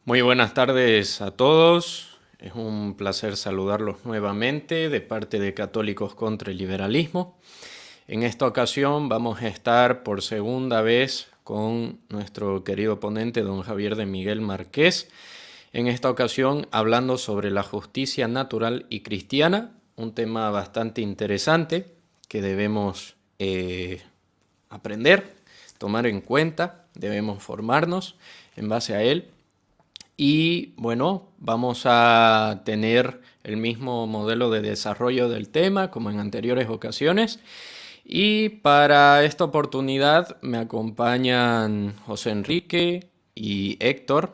Muy buenas tardes a todos. Es un placer saludarlos nuevamente de parte de Católicos contra el Liberalismo. En esta ocasión vamos a estar por segunda vez con nuestro querido ponente, don Javier de Miguel Márquez. En esta ocasión hablando sobre la justicia natural y cristiana, un tema bastante interesante que debemos aprender, tomar en cuenta, debemos formarnos en base a él. Y bueno, vamos a tener el mismo modelo de desarrollo del tema como en anteriores ocasiones. Y para esta oportunidad me acompañan José Enrique y Héctor.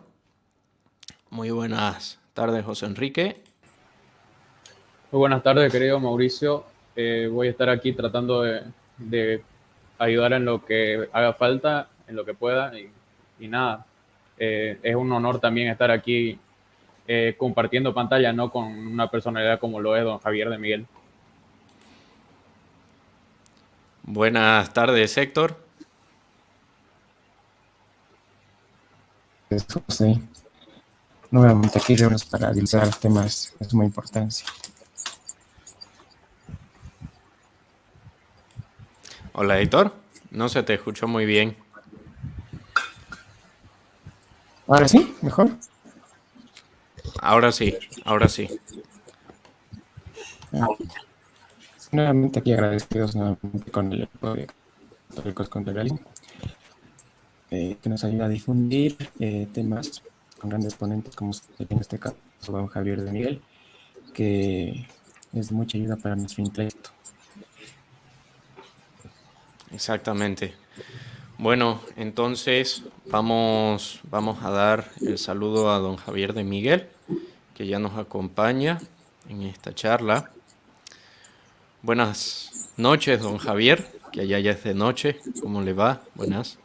Muy buenas tardes, José Enrique. Muy buenas tardes, querido Mauricio. Voy a estar aquí tratando de ayudar en lo que haga falta, en lo que pueda y nada. Es un honor también estar aquí compartiendo pantalla, ¿no? Con una personalidad como lo es don Javier de Miguel. Buenas tardes, Héctor. José, nuevamente aquí reunimos para analizar temas de suma importancia. Hola, Héctor. No se te escuchó muy bien. Ahora sí, mejor. Ahora sí, ahora sí. Nuevamente aquí agradecidos nuevamente con el equipo de Católicos contra el Liberalismo, que nos ayuda a difundir temas con grandes ponentes como en este caso don Javier de Miguel, que es de mucha ayuda para nuestro intelecto. Exactamente. Bueno, entonces vamos a dar el saludo a don Javier de Miguel, que ya nos acompaña en esta charla. Buenas noches, don Javier, que allá ya es de noche. ¿Cómo le va? Buenas.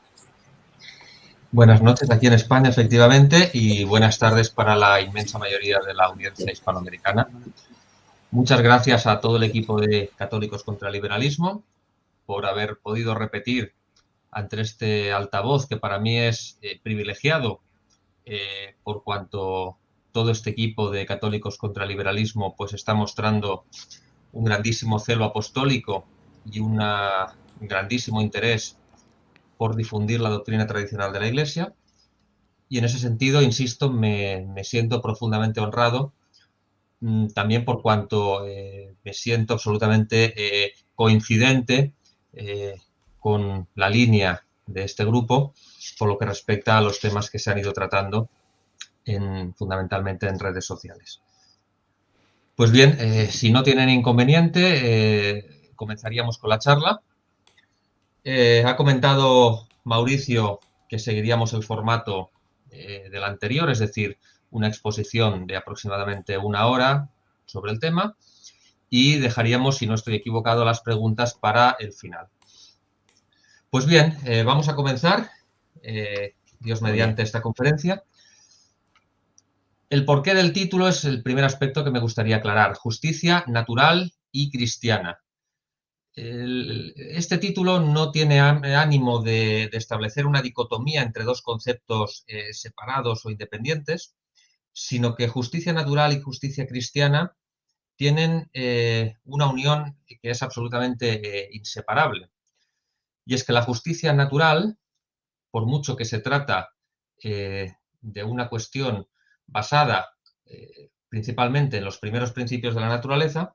Buenas noches aquí en España, efectivamente, y buenas tardes para la inmensa mayoría de la audiencia hispanoamericana. Muchas gracias a todo el equipo de Católicos contra el Liberalismo por haber podido repetir ante este altavoz que para mí es privilegiado por cuanto todo este equipo de Católicos contra el Liberalismo pues está mostrando un grandísimo celo apostólico y un grandísimo interés por difundir la doctrina tradicional de la Iglesia. Y en ese sentido, insisto, me siento profundamente honrado, también por cuanto me siento absolutamente coincidente con la línea de este grupo, por lo que respecta a los temas que se han ido tratando fundamentalmente en redes sociales. Pues bien, si no tienen inconveniente, comenzaríamos con la charla. Ha comentado Mauricio que seguiríamos el formato del anterior, es decir, una exposición de aproximadamente 1 hora sobre el tema y dejaríamos, si no estoy equivocado, las preguntas para el final. Pues bien, vamos a comenzar, Dios mediante, esta conferencia. El porqué del título es el primer aspecto que me gustaría aclarar: justicia natural y cristiana. Este título no tiene ánimo de establecer una dicotomía entre dos conceptos separados o independientes, sino que justicia natural y justicia cristiana tienen una unión que es absolutamente inseparable. Y es que la justicia natural, por mucho que se trata de una cuestión basada principalmente en los primeros principios de la naturaleza,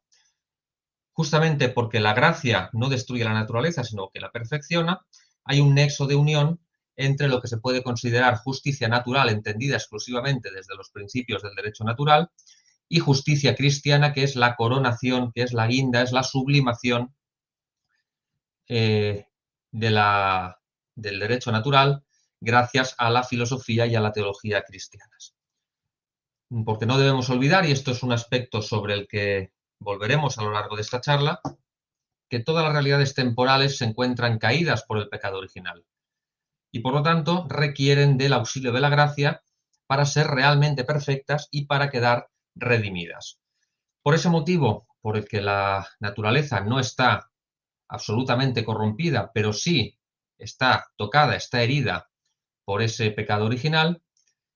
justamente porque la gracia no destruye la naturaleza, sino que la perfecciona, hay un nexo de unión entre lo que se puede considerar justicia natural, entendida exclusivamente desde los principios del derecho natural, y justicia cristiana, que es la coronación, que es la guinda, es la sublimación del derecho natural gracias a la filosofía y a la teología cristianas. Porque no debemos olvidar, y esto es un aspecto sobre el que volveremos a lo largo de esta charla, que todas las realidades temporales se encuentran caídas por el pecado original y por lo tanto requieren del auxilio de la gracia para ser realmente perfectas y para quedar redimidas. Por ese motivo, por el que la naturaleza no está absolutamente corrompida, pero sí está tocada, está herida por ese pecado original,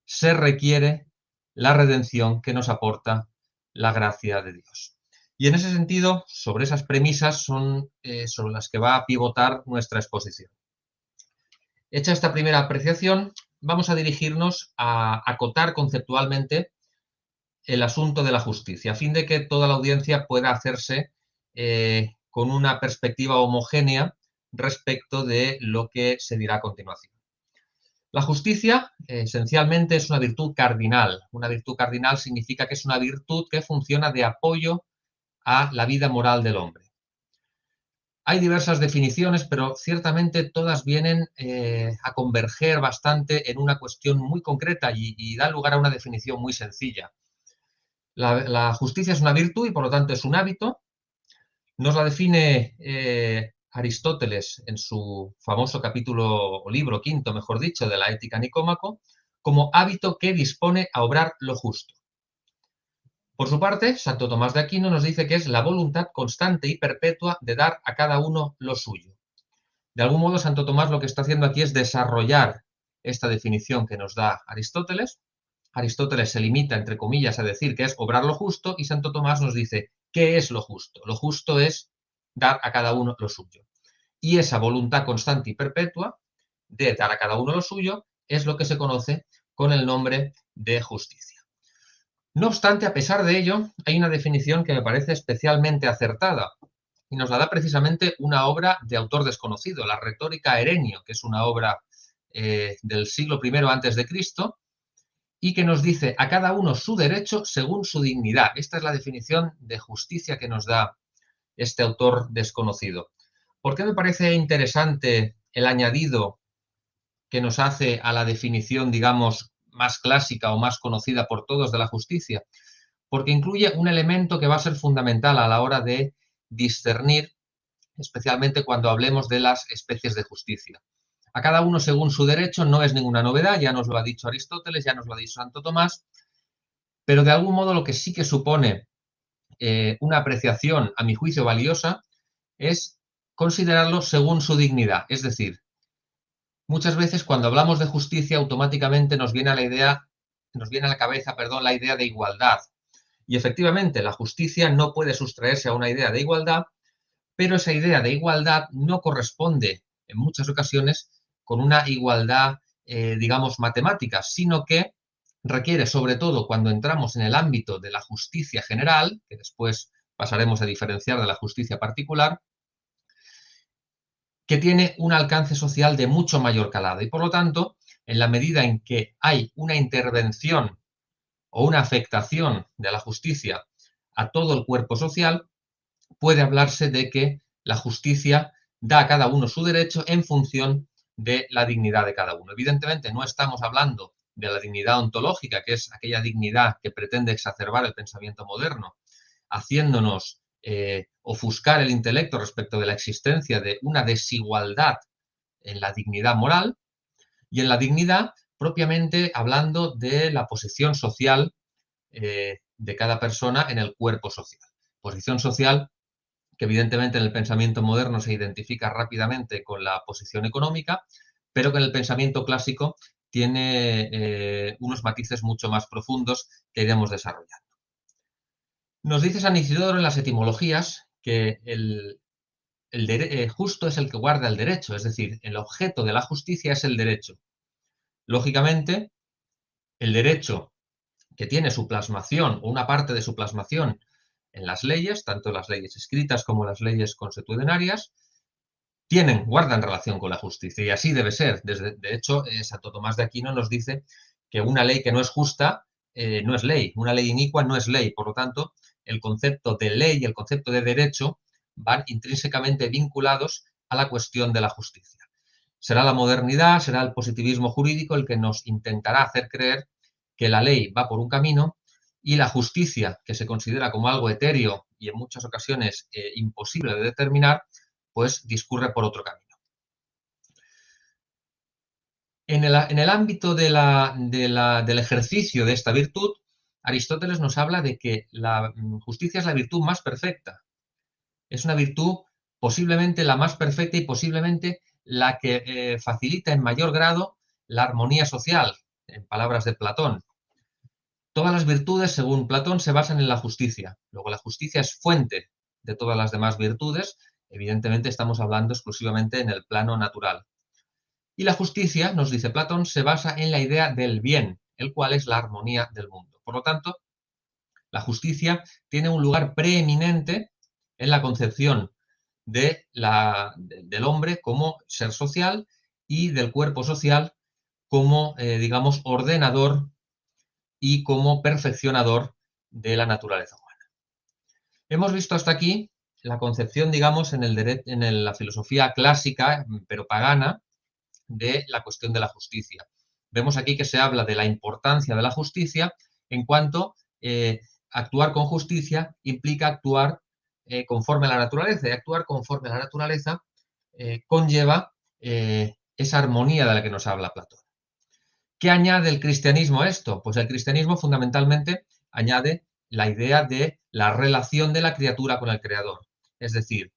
se requiere la redención que nos aporta la gracia de Dios. Y en ese sentido, sobre esas premisas son sobre las que va a pivotar nuestra exposición. Hecha esta primera apreciación, vamos a dirigirnos a acotar conceptualmente el asunto de la justicia, a fin de que toda la audiencia pueda hacerse con una perspectiva homogénea respecto de lo que se dirá a continuación. La justicia, esencialmente, es una virtud cardinal. Una virtud cardinal significa que es una virtud que funciona de apoyo a la vida moral del hombre. Hay diversas definiciones, pero ciertamente todas vienen a converger bastante en una cuestión muy concreta y da lugar a una definición muy sencilla. La justicia es una virtud y, por lo tanto, es un hábito. Nos la define Aristóteles en su famoso capítulo o libro quinto, mejor dicho, de la Ética Nicómaco, como hábito que dispone a obrar lo justo. Por su parte, Santo Tomás de Aquino nos dice que es la voluntad constante y perpetua de dar a cada uno lo suyo. De algún modo, Santo Tomás lo que está haciendo aquí es desarrollar esta definición que nos da Aristóteles. Aristóteles se limita, entre comillas, a decir que es obrar lo justo y Santo Tomás nos dice ¿qué es lo justo? Lo justo es dar a cada uno lo suyo. Y esa voluntad constante y perpetua de dar a cada uno lo suyo es lo que se conoce con el nombre de justicia. No obstante, a pesar de ello, hay una definición que me parece especialmente acertada y nos la da precisamente una obra de autor desconocido, la Retórica Erenio, que es una obra del siglo I a.C., y que nos dice a cada uno su derecho según su dignidad. Esta es la definición de justicia que nos da este autor desconocido. ¿Por qué me parece interesante el añadido que nos hace a la definición, digamos, más clásica o más conocida por todos de la justicia? Porque incluye un elemento que va a ser fundamental a la hora de discernir, especialmente cuando hablemos de las especies de justicia. A cada uno según su derecho no es ninguna novedad, ya nos lo ha dicho Aristóteles, ya nos lo ha dicho Santo Tomás, pero de algún modo lo que sí que supone una apreciación, a mi juicio, valiosa, es considerarlo según su dignidad. Es decir, muchas veces cuando hablamos de justicia automáticamente nos viene a la cabeza la idea de igualdad. Y efectivamente, la justicia no puede sustraerse a una idea de igualdad, pero esa idea de igualdad no corresponde en muchas ocasiones con una igualdad, digamos, matemática, sino que requiere, sobre todo cuando entramos en el ámbito de la justicia general, que después pasaremos a diferenciar de la justicia particular, que tiene un alcance social de mucho mayor calado. Y por lo tanto, en la medida en que hay una intervención o una afectación de la justicia a todo el cuerpo social, puede hablarse de que la justicia da a cada uno su derecho en función de la dignidad de cada uno. Evidentemente, no estamos hablando de la dignidad ontológica, que es aquella dignidad que pretende exacerbar el pensamiento moderno, haciéndonos ofuscar el intelecto respecto de la existencia de una desigualdad en la dignidad moral y en la dignidad propiamente hablando de la posición social de cada persona en el cuerpo social. Posición social que evidentemente en el pensamiento moderno se identifica rápidamente con la posición económica, pero que en el pensamiento clásico tiene unos matices mucho más profundos que iremos desarrollando. Nos dice San Isidoro en las etimologías que el justo es el que guarda el derecho, es decir, el objeto de la justicia es el derecho. Lógicamente, el derecho que tiene su plasmación o una parte de su plasmación en las leyes, tanto las leyes escritas como las leyes consuetudinarias, guardan relación con la justicia y así debe ser. De hecho, Santo Tomás de Aquino nos dice que una ley que no es justa no es ley, una ley inicua no es ley. Por lo tanto, el concepto de ley y el concepto de derecho van intrínsecamente vinculados a la cuestión de la justicia. Será la modernidad, será el positivismo jurídico el que nos intentará hacer creer que la ley va por un camino y la justicia, que se considera como algo etéreo y en muchas ocasiones imposible de determinar, pues discurre por otro camino. En el ámbito del ejercicio de esta virtud, Aristóteles nos habla de que la justicia es la virtud más perfecta. Es una virtud posiblemente la más perfecta y posiblemente la que facilita en mayor grado la armonía social, en palabras de Platón. Todas las virtudes, según Platón, se basan en la justicia. Luego, la justicia es fuente de todas las demás virtudes. Evidentemente, estamos hablando exclusivamente en el plano natural. Y la justicia, nos dice Platón, se basa en la idea del bien, el cual es la armonía del mundo. Por lo tanto, la justicia tiene un lugar preeminente en la concepción del hombre como ser social y del cuerpo social como, digamos, ordenador y como perfeccionador de la naturaleza humana. Hemos visto hasta aquí la concepción, digamos, en la filosofía clásica, pero pagana, de la cuestión de la justicia. Vemos aquí que se habla de la importancia de la justicia en cuanto actuar con justicia implica actuar conforme a la naturaleza, y actuar conforme a la naturaleza conlleva esa armonía de la que nos habla Platón. ¿Qué añade el cristianismo a esto? Pues el cristianismo fundamentalmente añade la idea de la relación de la criatura con el creador. Es decir,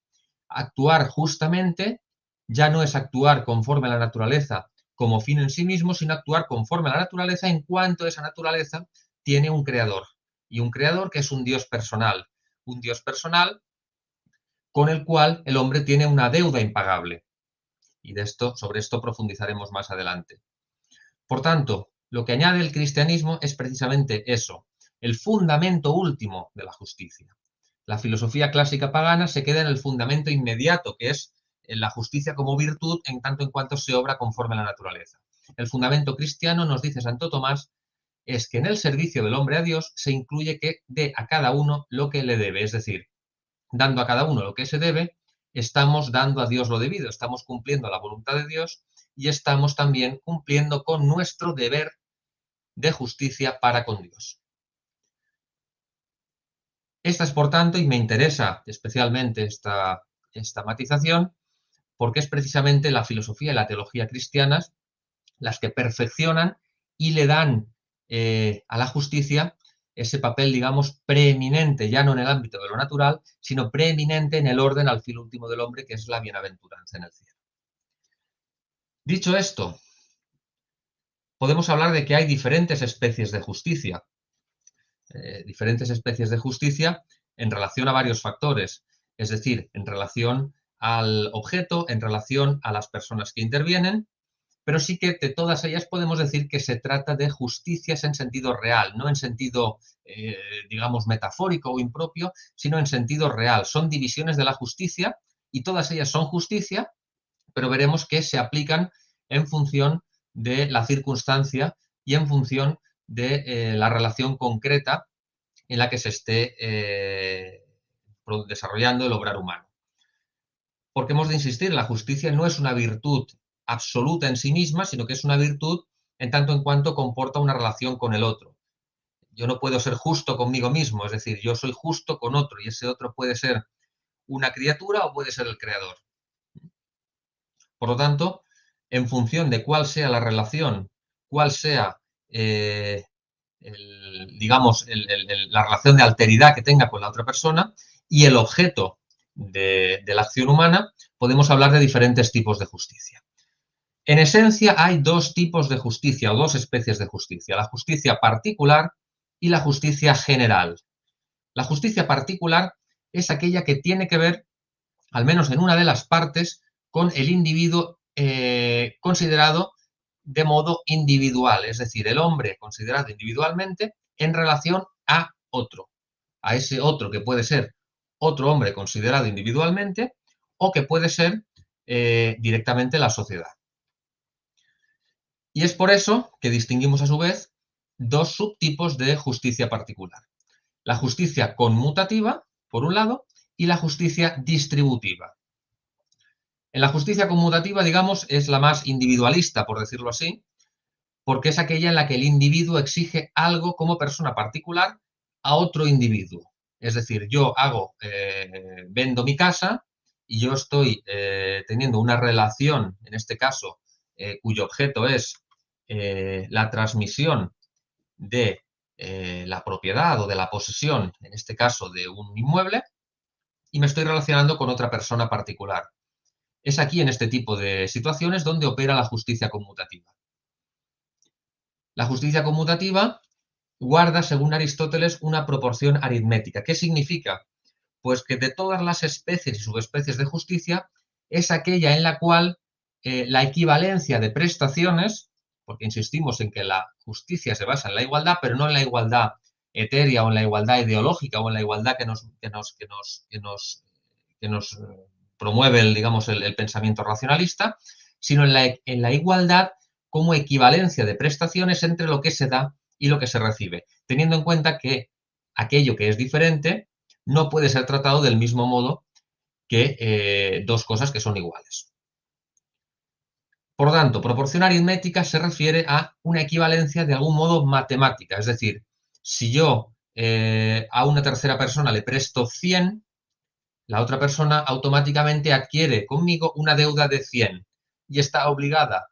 actuar justamente ya no es actuar conforme a la naturaleza como fin en sí mismo, sino actuar conforme a la naturaleza en cuanto esa naturaleza tiene un creador. Y un creador que es un Dios personal con el cual el hombre tiene una deuda impagable. Y sobre esto profundizaremos más adelante. Por tanto, lo que añade el cristianismo es precisamente eso, el fundamento último de la justicia. La filosofía clásica pagana se queda en el fundamento inmediato, que es la justicia como virtud en tanto en cuanto se obra conforme a la naturaleza. El fundamento cristiano, nos dice Santo Tomás, es que en el servicio del hombre a Dios se incluye que dé a cada uno lo que le debe, es decir, dando a cada uno lo que se debe, estamos dando a Dios lo debido, estamos cumpliendo la voluntad de Dios y estamos también cumpliendo con nuestro deber de justicia para con Dios. Esta es, por tanto, y me interesa especialmente esta matización, porque es precisamente la filosofía y la teología cristianas las que perfeccionan y le dan a la justicia ese papel, digamos, preeminente, ya no en el ámbito de lo natural, sino preeminente en el orden al fin último del hombre, que es la bienaventuranza en el cielo. Dicho esto, podemos hablar de que hay diferentes especies de justicia. Diferentes especies de justicia en relación a varios factores, es decir, en relación al objeto, en relación a las personas que intervienen, pero sí que de todas ellas podemos decir que se trata de justicias en sentido real, no en sentido, digamos, metafórico o impropio, sino en sentido real. Son divisiones de la justicia y todas ellas son justicia, pero veremos que se aplican en función de la circunstancia y en función de la relación concreta en la que se esté desarrollando el obrar humano. Porque hemos de insistir, la justicia no es una virtud absoluta en sí misma, sino que es una virtud en tanto en cuanto comporta una relación con el otro. Yo no puedo ser justo conmigo mismo, es decir, yo soy justo con otro y ese otro puede ser una criatura o puede ser el creador. Por lo tanto, en función de cuál sea la relación, cuál sea, la relación de alteridad que tenga con la otra persona y el objeto de la acción humana, podemos hablar de diferentes tipos de justicia. En esencia, hay dos tipos de justicia o dos especies de justicia, la justicia particular y la justicia general. La justicia particular es aquella que tiene que ver, al menos en una de las partes, con el individuo considerado de modo individual, es decir, el hombre considerado individualmente en relación a otro, a ese otro que puede ser otro hombre considerado individualmente o que puede ser directamente la sociedad. Y es por eso que distinguimos a su vez dos subtipos de justicia particular. La justicia conmutativa, por un lado, y la justicia distributiva. En la justicia conmutativa, digamos, es la más individualista, por decirlo así, porque es aquella en la que el individuo exige algo como persona particular a otro individuo. Es decir, yo vendo mi casa y yo estoy teniendo una relación, en este caso, cuyo objeto es la transmisión de la propiedad o de la posesión, en este caso, de un inmueble, y me estoy relacionando con otra persona particular. Es aquí, en este tipo de situaciones, donde opera la justicia conmutativa. La justicia conmutativa guarda, según Aristóteles, una proporción aritmética. ¿Qué significa? Pues que de todas las especies y subespecies de justicia es aquella en la cual la equivalencia de prestaciones, porque insistimos en que la justicia se basa en la igualdad, pero no en la igualdad etérea o en la igualdad ideológica o en la igualdad que nos promueve el pensamiento racionalista, sino en la igualdad como equivalencia de prestaciones entre lo que se da y lo que se recibe, teniendo en cuenta que aquello que es diferente no puede ser tratado del mismo modo que dos cosas que son iguales. Por tanto, proporción aritmética se refiere a una equivalencia de algún modo matemática, es decir, si yo a una tercera persona le presto 100, la otra persona automáticamente adquiere conmigo una deuda de 100 y está obligada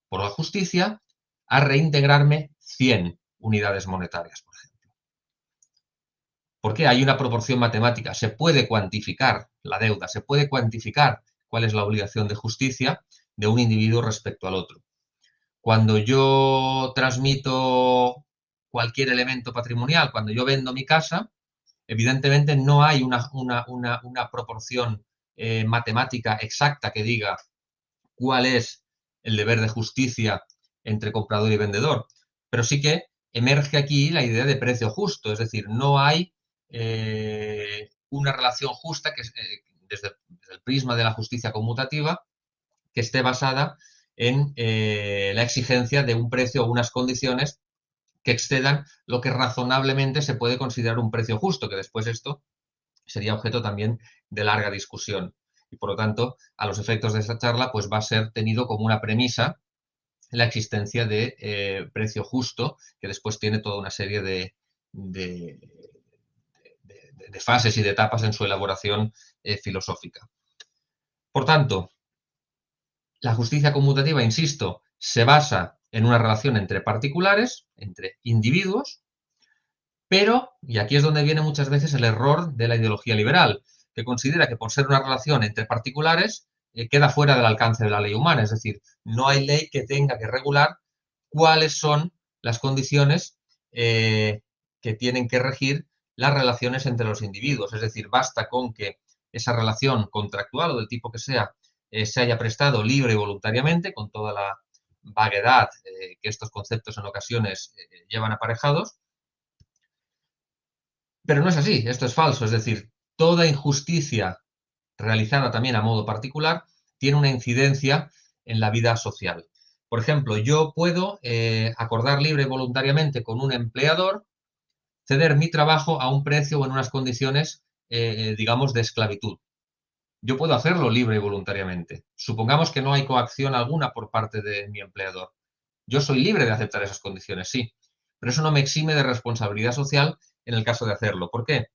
por la justicia a reintegrarme 100 unidades monetarias, por ejemplo. Porque hay una proporción matemática, se puede cuantificar la deuda, se puede cuantificar cuál es la obligación de justicia de un individuo respecto al otro. Cuando yo transmito cualquier elemento patrimonial, cuando yo vendo mi casa, evidentemente no hay una proporción matemática exacta que diga cuál es el deber de justicia entre comprador y vendedor, pero sí que emerge aquí la idea de precio justo, es decir, no hay una relación justa que desde el prisma de la justicia conmutativa que esté basada en la exigencia de un precio o unas condiciones que excedan lo que razonablemente se puede considerar un precio justo, que después esto sería objeto también de larga discusión. Y por lo tanto, a los efectos de esta charla, pues va a ser tenido como una premisa la existencia de precio justo, que después tiene toda una serie de fases y de etapas en su elaboración filosófica. Por tanto, la justicia conmutativa, insisto, se basa en una relación entre particulares, entre individuos, pero, y aquí es donde viene muchas veces el error de la ideología liberal, que considera que por ser una relación entre particulares queda fuera del alcance de la ley humana, es decir, no hay ley que tenga que regular cuáles son las condiciones que tienen que regir las relaciones entre los individuos, es decir, basta con que esa relación contractual o del tipo que sea se haya prestado libre y voluntariamente, con toda la vaguedad que estos conceptos en ocasiones llevan aparejados. Pero no es así, esto es falso, es decir, toda injusticia realizada también a modo particular tiene una incidencia en la vida social. Por ejemplo, yo puedo acordar libre y voluntariamente con un empleador ceder mi trabajo a un precio o en unas condiciones, digamos, de esclavitud. Yo puedo hacerlo libre y voluntariamente. Supongamos que no hay coacción alguna por parte de mi empleador. Yo soy libre de aceptar esas condiciones, sí, pero eso no me exime de responsabilidad social en el caso de hacerlo. ¿Por qué?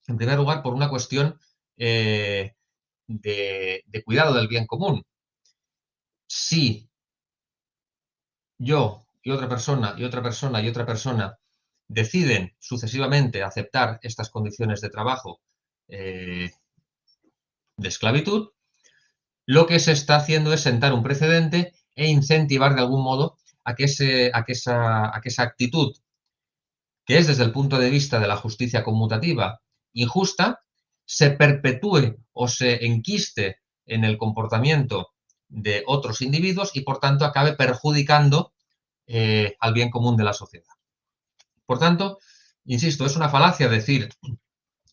En primer lugar, por una cuestión de cuidado del bien común. Si yo y otra persona y otra persona y otra persona deciden sucesivamente aceptar estas condiciones de trabajo de esclavitud, lo que se está haciendo es sentar un precedente e incentivar de algún modo a que esa actitud, que es desde el punto de vista de la justicia conmutativa injusta, se perpetúe o se enquiste en el comportamiento de otros individuos y, por tanto, acabe perjudicando al bien común de la sociedad. Por tanto, insisto, es una falacia decir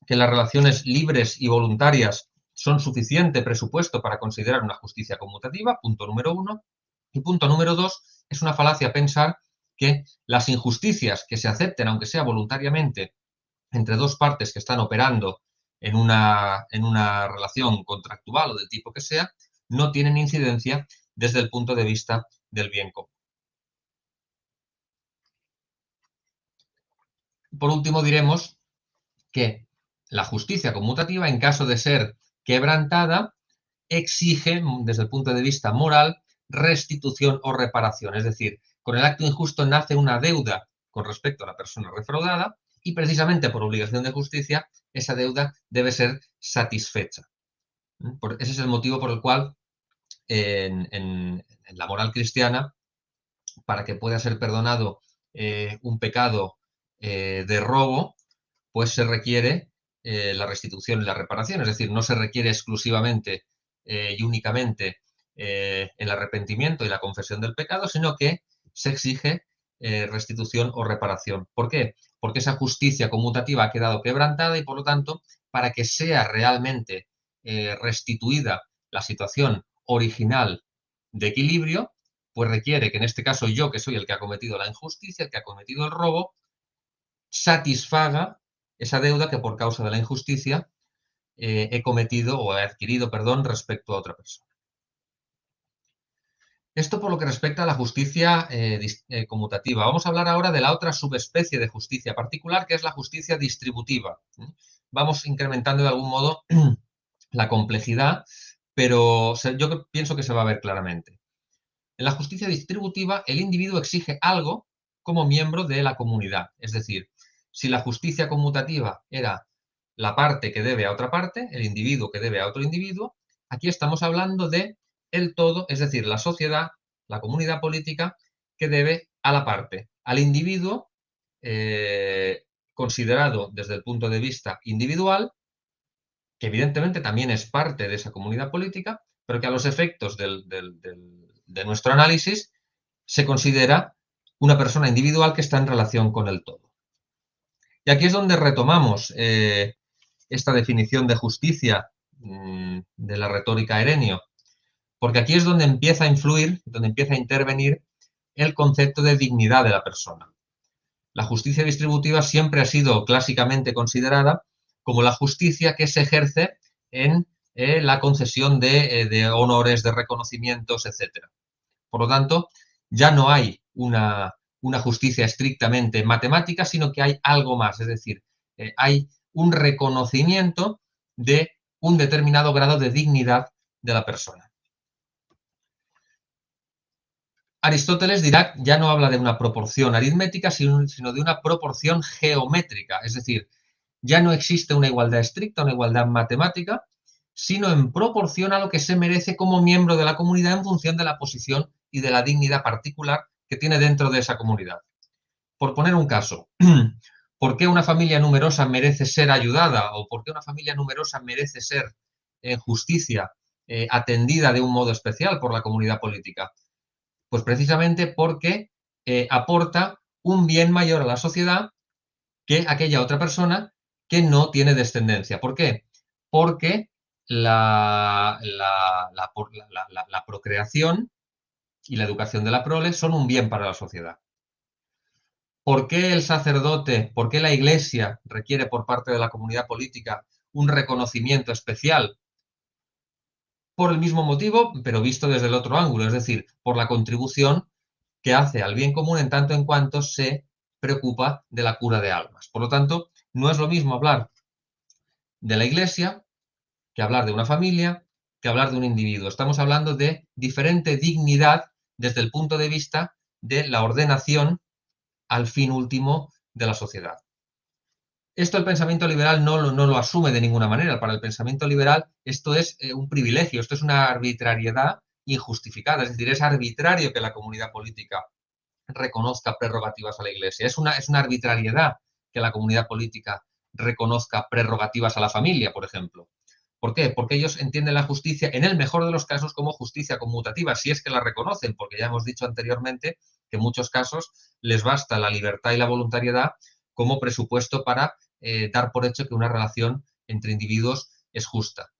que las relaciones libres y voluntarias son suficiente presupuesto para considerar una justicia conmutativa, punto número 1. Y punto número 2, es una falacia pensar que las injusticias que se acepten, aunque sea voluntariamente, entre dos partes que están operando en una relación contractual o del tipo que sea, no tienen incidencia desde el punto de vista del bien común. Por último, diremos que la justicia conmutativa, en caso de ser quebrantada, exige, desde el punto de vista moral, restitución o reparación. Es decir, con el acto injusto nace una deuda con respecto a la persona defraudada y precisamente por obligación de justicia esa deuda debe ser satisfecha. Ese es el motivo por el cual en la moral cristiana para que pueda ser perdonado un pecado de robo, pues se requiere la restitución y la reparación. Es decir, no se requiere exclusivamente y únicamente el arrepentimiento y la confesión del pecado, sino que se exige restitución o reparación. ¿Por qué? Porque esa justicia conmutativa ha quedado quebrantada y, por lo tanto, para que sea realmente restituida la situación original de equilibrio, pues requiere que en este caso yo, que soy el que ha cometido la injusticia, el que ha cometido el robo, satisfaga esa deuda que por causa de la injusticia he cometido o he adquirido, perdón, respecto a otra persona. Esto por lo que respecta a la justicia conmutativa. Vamos a hablar ahora de la otra subespecie de justicia particular, que es la justicia distributiva. Vamos incrementando de algún modo la complejidad, pero yo pienso que se va a ver claramente. En la justicia distributiva, el individuo exige algo como miembro de la comunidad. Es decir, si la justicia conmutativa era la parte que debe a otra parte, el individuo que debe a otro individuo, aquí estamos hablando de el todo, es decir, la sociedad, la comunidad política, que debe a la parte, al individuo considerado desde el punto de vista individual, que evidentemente también es parte de esa comunidad política, pero que a los efectos de nuestro análisis se considera una persona individual que está en relación con el todo. Y aquí es donde retomamos esta definición de justicia de la retórica Herenio, porque aquí es donde empieza a influir, donde empieza a intervenir el concepto de dignidad de la persona. La justicia distributiva siempre ha sido clásicamente considerada como la justicia que se ejerce en la concesión de honores, de reconocimientos, etc. Por lo tanto, ya no hay una justicia estrictamente matemática, sino que hay algo más, es decir, hay un reconocimiento de un determinado grado de dignidad de la persona. Aristóteles ya no habla de una proporción aritmética, sino de una proporción geométrica, es decir, ya no existe una igualdad estricta, una igualdad matemática, sino en proporción a lo que se merece como miembro de la comunidad en función de la posición y de la dignidad particular que tiene dentro de esa comunidad. Por poner un caso, ¿por qué una familia numerosa merece ser ayudada o por qué una familia numerosa merece ser en justicia atendida de un modo especial por la comunidad política? Pues precisamente porque aporta un bien mayor a la sociedad que aquella otra persona que no tiene descendencia. ¿Por qué? Porque la procreación y la educación de la prole son un bien para la sociedad. ¿Por qué el sacerdote, por qué la Iglesia requiere por parte de la comunidad política un reconocimiento especial? Por el mismo motivo, pero visto desde el otro ángulo, es decir, por la contribución que hace al bien común en tanto en cuanto se preocupa de la cura de almas. Por lo tanto, no es lo mismo hablar de la Iglesia que hablar de una familia, que hablar de un individuo. Estamos hablando de diferente dignidad desde el punto de vista de la ordenación al fin último de la sociedad. Esto el pensamiento liberal no lo asume de ninguna manera. Para el pensamiento liberal esto es un privilegio, esto es una arbitrariedad injustificada. Es decir, es arbitrario que la comunidad política reconozca prerrogativas a la Iglesia. Es una arbitrariedad que la comunidad política reconozca prerrogativas a la familia, por ejemplo. ¿Por qué? Porque ellos entienden la justicia, en el mejor de los casos, como justicia conmutativa, si es que la reconocen, porque ya hemos dicho anteriormente que en muchos casos les basta la libertad y la voluntariedad como presupuesto para dar por hecho que una relación entre individuos es justa.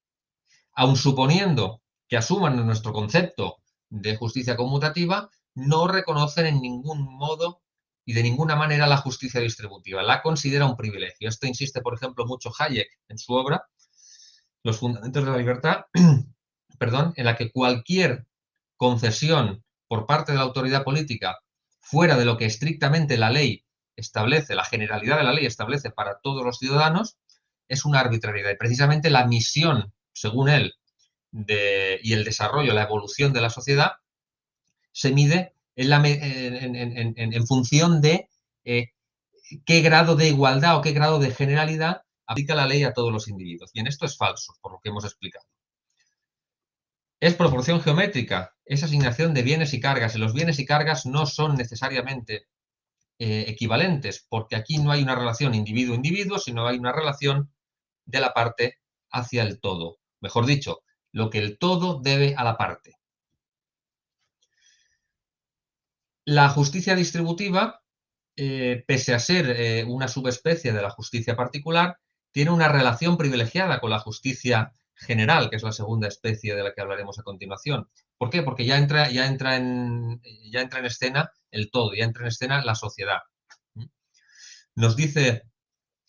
Aun suponiendo que asuman nuestro concepto de justicia conmutativa, no reconocen en ningún modo y de ninguna manera la justicia distributiva. La considera un privilegio. Esto insiste, por ejemplo, mucho Hayek en su obra, Los fundamentos de la libertad, perdón, en la que cualquier concesión por parte de la autoridad política fuera de lo que estrictamente la ley establece, la generalidad de la ley establece para todos los ciudadanos, es una arbitrariedad. Y precisamente la misión, según él, y el desarrollo, la evolución de la sociedad, se mide en función de qué grado de igualdad o qué grado de generalidad aplica la ley a todos los individuos. Y en esto es falso, por lo que hemos explicado. ¿Es proporción geométrica? esa asignación de bienes y cargas. Y los bienes y cargas no son necesariamente equivalentes, porque aquí no hay una relación individuo-individuo, sino hay una relación de la parte hacia el todo. Mejor dicho, lo que el todo debe a la parte. La justicia distributiva, pese a ser una subespecie de la justicia particular, tiene una relación privilegiada con la justicia general, que es la segunda especie de la que hablaremos a continuación. ¿Por qué? Porque ya entra en escena el todo, ya entra en escena la sociedad. Nos dice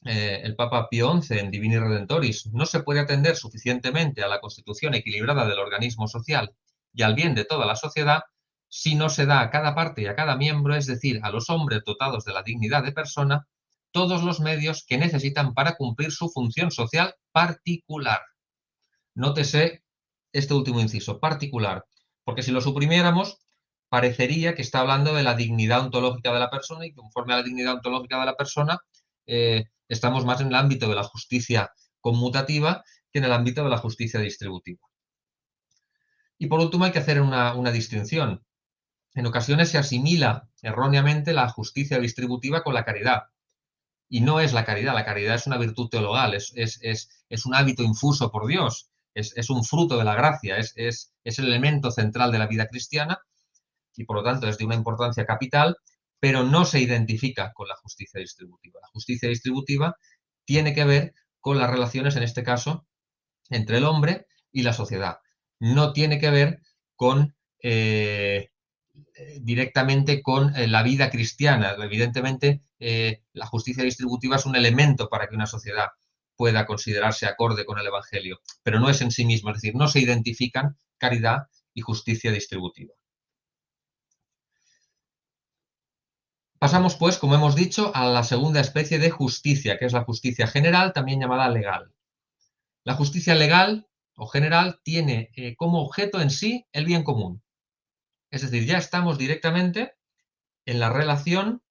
el Papa Pío XI en Divini Redentoris: no se puede atender suficientemente a la constitución equilibrada del organismo social y al bien de toda la sociedad si no se da a cada parte y a cada miembro, es decir, a los hombres dotados de la dignidad de persona, todos los medios que necesitan para cumplir su función social particular. Nótese este último inciso, particular, porque si lo suprimiéramos, parecería que está hablando de la dignidad ontológica de la persona, y conforme a la dignidad ontológica de la persona, estamos más en el ámbito de la justicia conmutativa que en el ámbito de la justicia distributiva. Y por último hay que hacer una distinción. En ocasiones se asimila erróneamente la justicia distributiva con la caridad. Y no es la caridad es una virtud teologal, es un hábito infuso por Dios, es un fruto de la gracia, es el elemento central de la vida cristiana y por lo tanto es de una importancia capital, pero no se identifica con la justicia distributiva. La justicia distributiva tiene que ver con las relaciones, en este caso, entre el hombre y la sociedad. No tiene que ver con directamente con la vida cristiana. Evidentemente, la justicia distributiva es un elemento para que una sociedad pueda considerarse acorde con el Evangelio, pero no es en sí mismo, es decir, no se identifican caridad y justicia distributiva. Pasamos, pues, como hemos dicho, a la segunda especie de justicia, que es la justicia general, también llamada legal. La justicia legal o general tiene como objeto en sí el bien común. Es decir, ya estamos directamente en la relación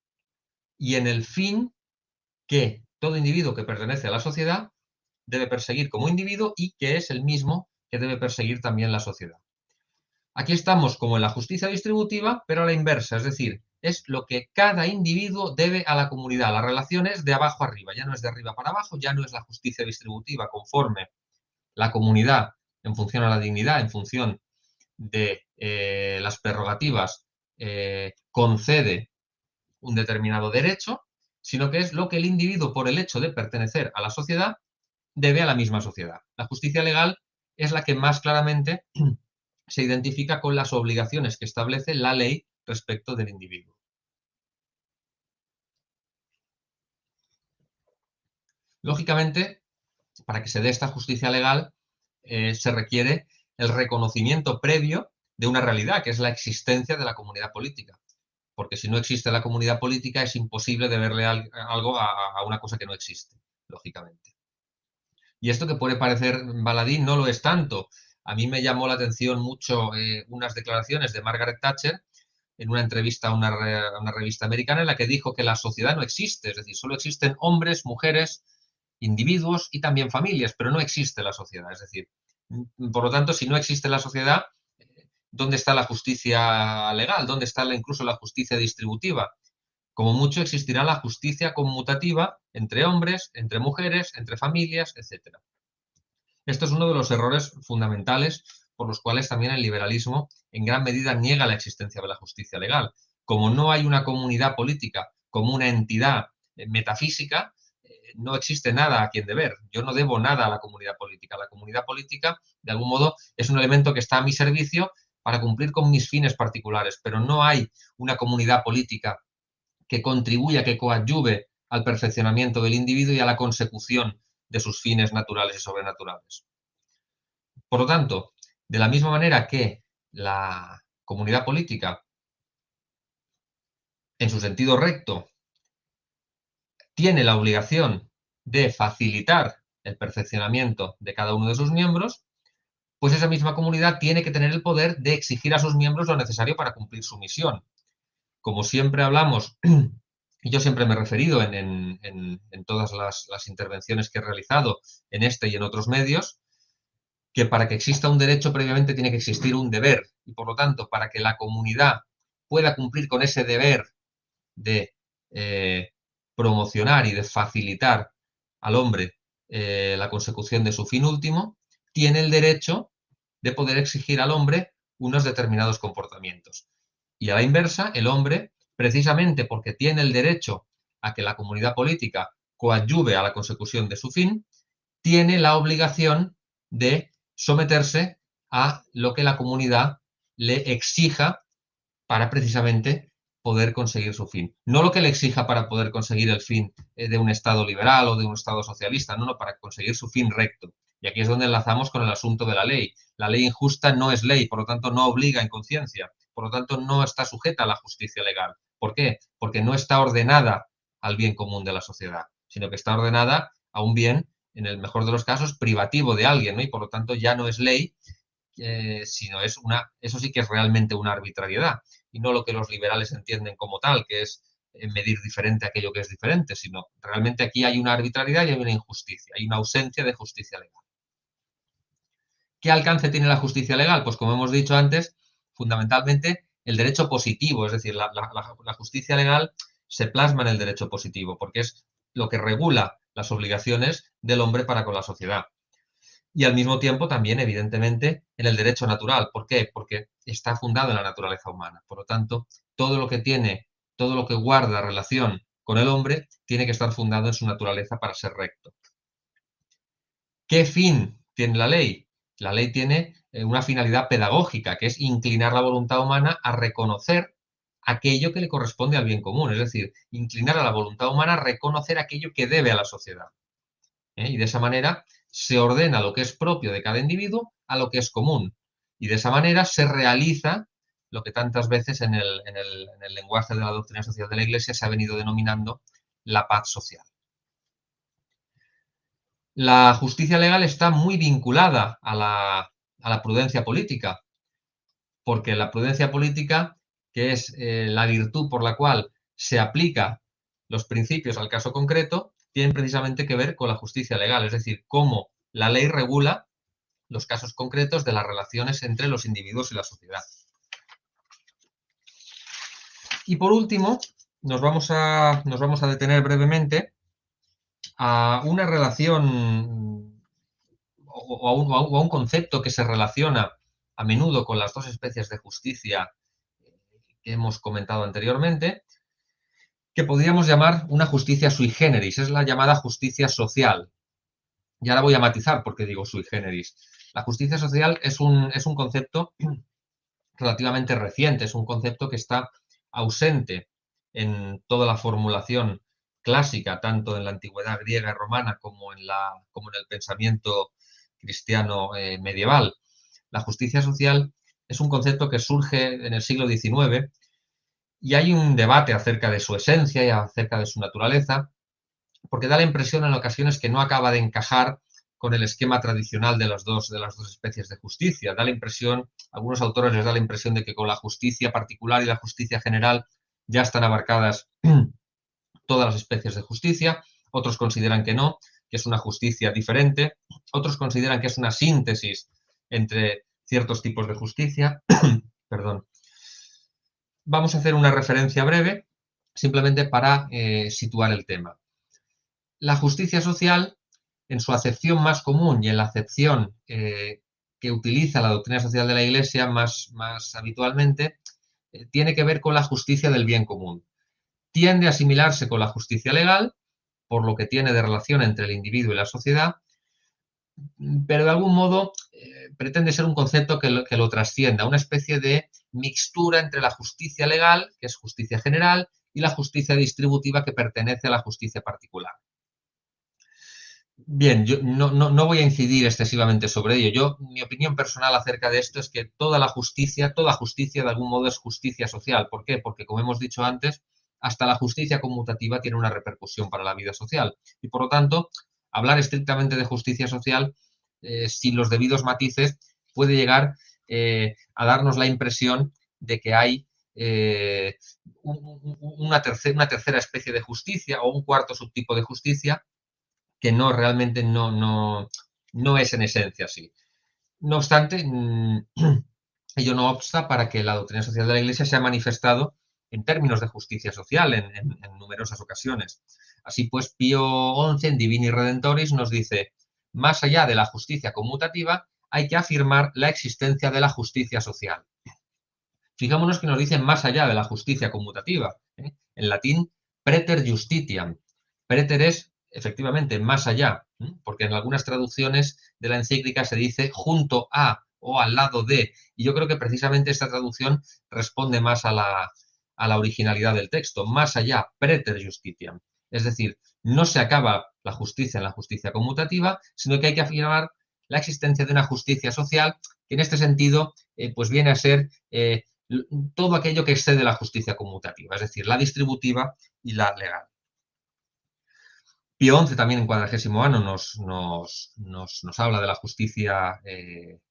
y en el fin que todo individuo que pertenece a la sociedad debe perseguir como individuo y que es el mismo que debe perseguir también la sociedad. Aquí estamos como en la justicia distributiva, pero a la inversa, es decir, es lo que cada individuo debe a la comunidad. La relación es de abajo arriba, ya no es de arriba para abajo, ya no es la justicia distributiva conforme la comunidad en función a la dignidad, en función de las prerrogativas, concede un determinado derecho, sino que es lo que el individuo, por el hecho de pertenecer a la sociedad, debe a la misma sociedad. La justicia legal es la que más claramente se identifica con las obligaciones que establece la ley respecto del individuo. Lógicamente, para que se dé esta justicia legal, se requiere el reconocimiento previo de una realidad, que es la existencia de la comunidad política. Porque si no existe la comunidad política, es imposible deberle algo a una cosa que no existe, lógicamente. Y esto que puede parecer baladí no lo es tanto. A mí me llamó la atención mucho unas declaraciones de Margaret Thatcher en una entrevista a una revista americana en la que dijo que la sociedad no existe, es decir, solo existen hombres, mujeres, individuos y también familias, pero no existe la sociedad. Es decir, por lo tanto, si no existe la sociedad, ¿dónde está la justicia legal? ¿Dónde está incluso la justicia distributiva? Como mucho existirá la justicia conmutativa entre hombres, entre mujeres, entre familias, etc. Esto es uno de los errores fundamentales por los cuales también el liberalismo en gran medida niega la existencia de la justicia legal. Como no hay una comunidad política como una entidad metafísica, no existe nada a quien deber. Yo no debo nada a la comunidad política. La comunidad política, de algún modo, es un elemento que está a mi servicio para cumplir con mis fines particulares, pero no hay una comunidad política que contribuya, que coadyuve al perfeccionamiento del individuo y a la consecución de sus fines naturales y sobrenaturales. Por lo tanto, de la misma manera que la comunidad política, en su sentido recto, tiene la obligación de facilitar el perfeccionamiento de cada uno de sus miembros, pues esa misma comunidad tiene que tener el poder de exigir a sus miembros lo necesario para cumplir su misión. Como siempre hablamos, y yo siempre me he referido en todas las intervenciones que he realizado en este y en otros medios, que para que exista un derecho previamente tiene que existir un deber, y por lo tanto, para que la comunidad pueda cumplir con ese deber de promocionar y de facilitar al hombre la consecución de su fin último, tiene el derecho de poder exigir al hombre unos determinados comportamientos. Y a la inversa, el hombre, precisamente porque tiene el derecho a que la comunidad política coadyuve a la consecución de su fin, tiene la obligación de someterse a lo que la comunidad le exija para precisamente poder conseguir su fin. No lo que le exija para poder conseguir el fin de un Estado liberal o de un Estado socialista, no, para conseguir su fin recto. Y aquí es donde enlazamos con el asunto de la ley. La ley injusta no es ley, por lo tanto no obliga en conciencia, por lo tanto no está sujeta a la justicia legal. ¿Por qué? Porque no está ordenada al bien común de la sociedad, sino que está ordenada a un bien, en el mejor de los casos, privativo de alguien, ¿no? Y por lo tanto ya no es ley, sino es eso sí que es realmente una arbitrariedad, y no lo que los liberales entienden como tal, que es medir diferente aquello que es diferente, sino realmente aquí hay una arbitrariedad y hay una injusticia, hay una ausencia de justicia legal. ¿Qué alcance tiene la justicia legal? Pues como hemos dicho antes, fundamentalmente el derecho positivo, es decir, la justicia legal se plasma en el derecho positivo, porque es lo que regula las obligaciones del hombre para con la sociedad. Y al mismo tiempo también, evidentemente, en el derecho natural. ¿Por qué? Porque está fundado en la naturaleza humana. Por lo tanto, todo lo que guarda relación con el hombre, tiene que estar fundado en su naturaleza para ser recto. ¿Qué fin tiene la ley? La ley tiene una finalidad pedagógica, que es inclinar la voluntad humana a reconocer aquello que le corresponde al bien común. Es decir, inclinar a la voluntad humana a reconocer aquello que debe a la sociedad. Y de esa manera se ordena lo que es propio de cada individuo a lo que es común. Y de esa manera se realiza lo que tantas veces en el lenguaje de la doctrina social de la Iglesia se ha venido denominando la paz social. La justicia legal está muy vinculada a la prudencia política, porque la prudencia política, que es la virtud por la cual se aplica los principios al caso concreto, tienen precisamente que ver con la justicia legal, es decir, cómo la ley regula los casos concretos de las relaciones entre los individuos y la sociedad. Y por último, nos vamos a detener brevemente a una relación o a un concepto que se relaciona a menudo con las dos especies de justicia que hemos comentado anteriormente, que podríamos llamar una justicia sui generis, es la llamada justicia social. Y ahora voy a matizar por qué digo sui generis. La justicia social es un concepto relativamente reciente, es un concepto que está ausente en toda la formulación clásica, tanto en la antigüedad griega y romana como en el pensamiento cristiano medieval. La justicia social es un concepto que surge en el siglo XIX y hay un debate acerca de su esencia y acerca de su naturaleza, porque da la impresión en ocasiones que no acaba de encajar con el esquema tradicional de las dos especies de justicia. Da la impresión, a algunos autores les da la impresión de que con la justicia particular y la justicia general ya están abarcadas todas las especies de justicia, otros consideran que no, que es una justicia diferente, otros consideran que es una síntesis entre ciertos tipos de justicia. Perdón. Vamos a hacer una referencia breve, simplemente para situar el tema. La justicia social, en su acepción más común y en la acepción que utiliza la doctrina social de la Iglesia más habitualmente, tiene que ver con la justicia del bien común. Tiende a asimilarse con la justicia legal, por lo que tiene de relación entre el individuo y la sociedad, pero de algún modo pretende ser un concepto que lo trascienda, una especie de mixtura entre la justicia legal, que es justicia general, y la justicia distributiva, que pertenece a la justicia particular. Bien, yo no voy a incidir excesivamente sobre ello. Mi opinión personal acerca de esto es que toda justicia de algún modo es justicia social. ¿Por qué? Porque, como hemos dicho antes, hasta la justicia conmutativa tiene una repercusión para la vida social. Y, por lo tanto, hablar estrictamente de justicia social, sin los debidos matices, puede llegar a darnos la impresión de que hay una tercera especie de justicia o un cuarto subtipo de justicia que realmente no es en esencia así. No obstante, ello no obsta para que la doctrina social de la Iglesia se ha manifestado en términos de justicia social en numerosas ocasiones. Así pues, Pío XI en Divini Redentoris nos dice: más allá de la justicia conmutativa, hay que afirmar la existencia de la justicia social. Fijémonos que nos dicen más allá de la justicia conmutativa. En latín, preter justitiam. Preter es, efectivamente, más allá, porque en algunas traducciones de la encíclica se dice junto a o al lado de, y yo creo que precisamente esta traducción responde más a la originalidad del texto, más allá, preter justitiam. Es decir, no se acaba la justicia en la justicia conmutativa, sino que hay que afirmar la existencia de una justicia social, que en este sentido pues viene a ser todo aquello que excede la justicia conmutativa, es decir, la distributiva y la legal. Pío XI también en 40º año nos habla de la justicia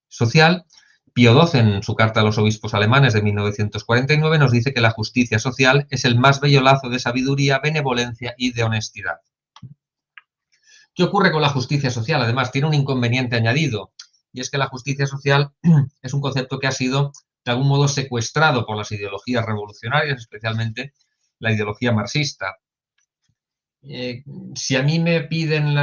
social. Pío XII, en su carta a los obispos alemanes de 1949, nos dice que la justicia social es el más bello lazo de sabiduría, benevolencia y de honestidad. ¿Qué ocurre con la justicia social? Además, tiene un inconveniente añadido, y es que la justicia social es un concepto que ha sido, de algún modo, secuestrado por las ideologías revolucionarias, especialmente la ideología marxista. Si a mí me piden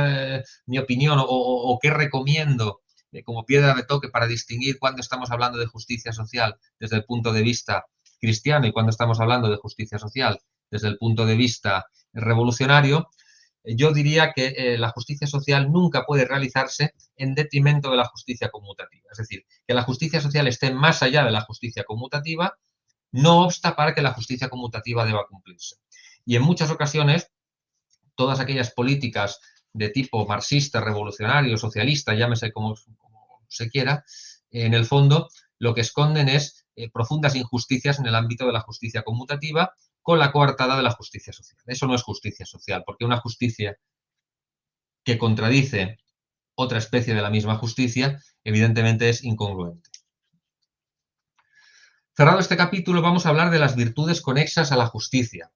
mi opinión o qué recomiendo como piedra de toque para distinguir cuándo estamos hablando de justicia social desde el punto de vista cristiano y cuándo estamos hablando de justicia social desde el punto de vista revolucionario, yo diría que la justicia social nunca puede realizarse en detrimento de la justicia conmutativa. Es decir, que la justicia social esté más allá de la justicia conmutativa no obsta para que la justicia conmutativa deba cumplirse. Y en muchas ocasiones, todas aquellas políticas de tipo marxista, revolucionario, socialista, llámese como se quiera, en el fondo lo que esconden es profundas injusticias en el ámbito de la justicia conmutativa con la coartada de la justicia social. Eso no es justicia social, porque una justicia que contradice otra especie de la misma justicia, evidentemente es incongruente. Cerrado este capítulo, vamos a hablar de las virtudes conexas a la justicia.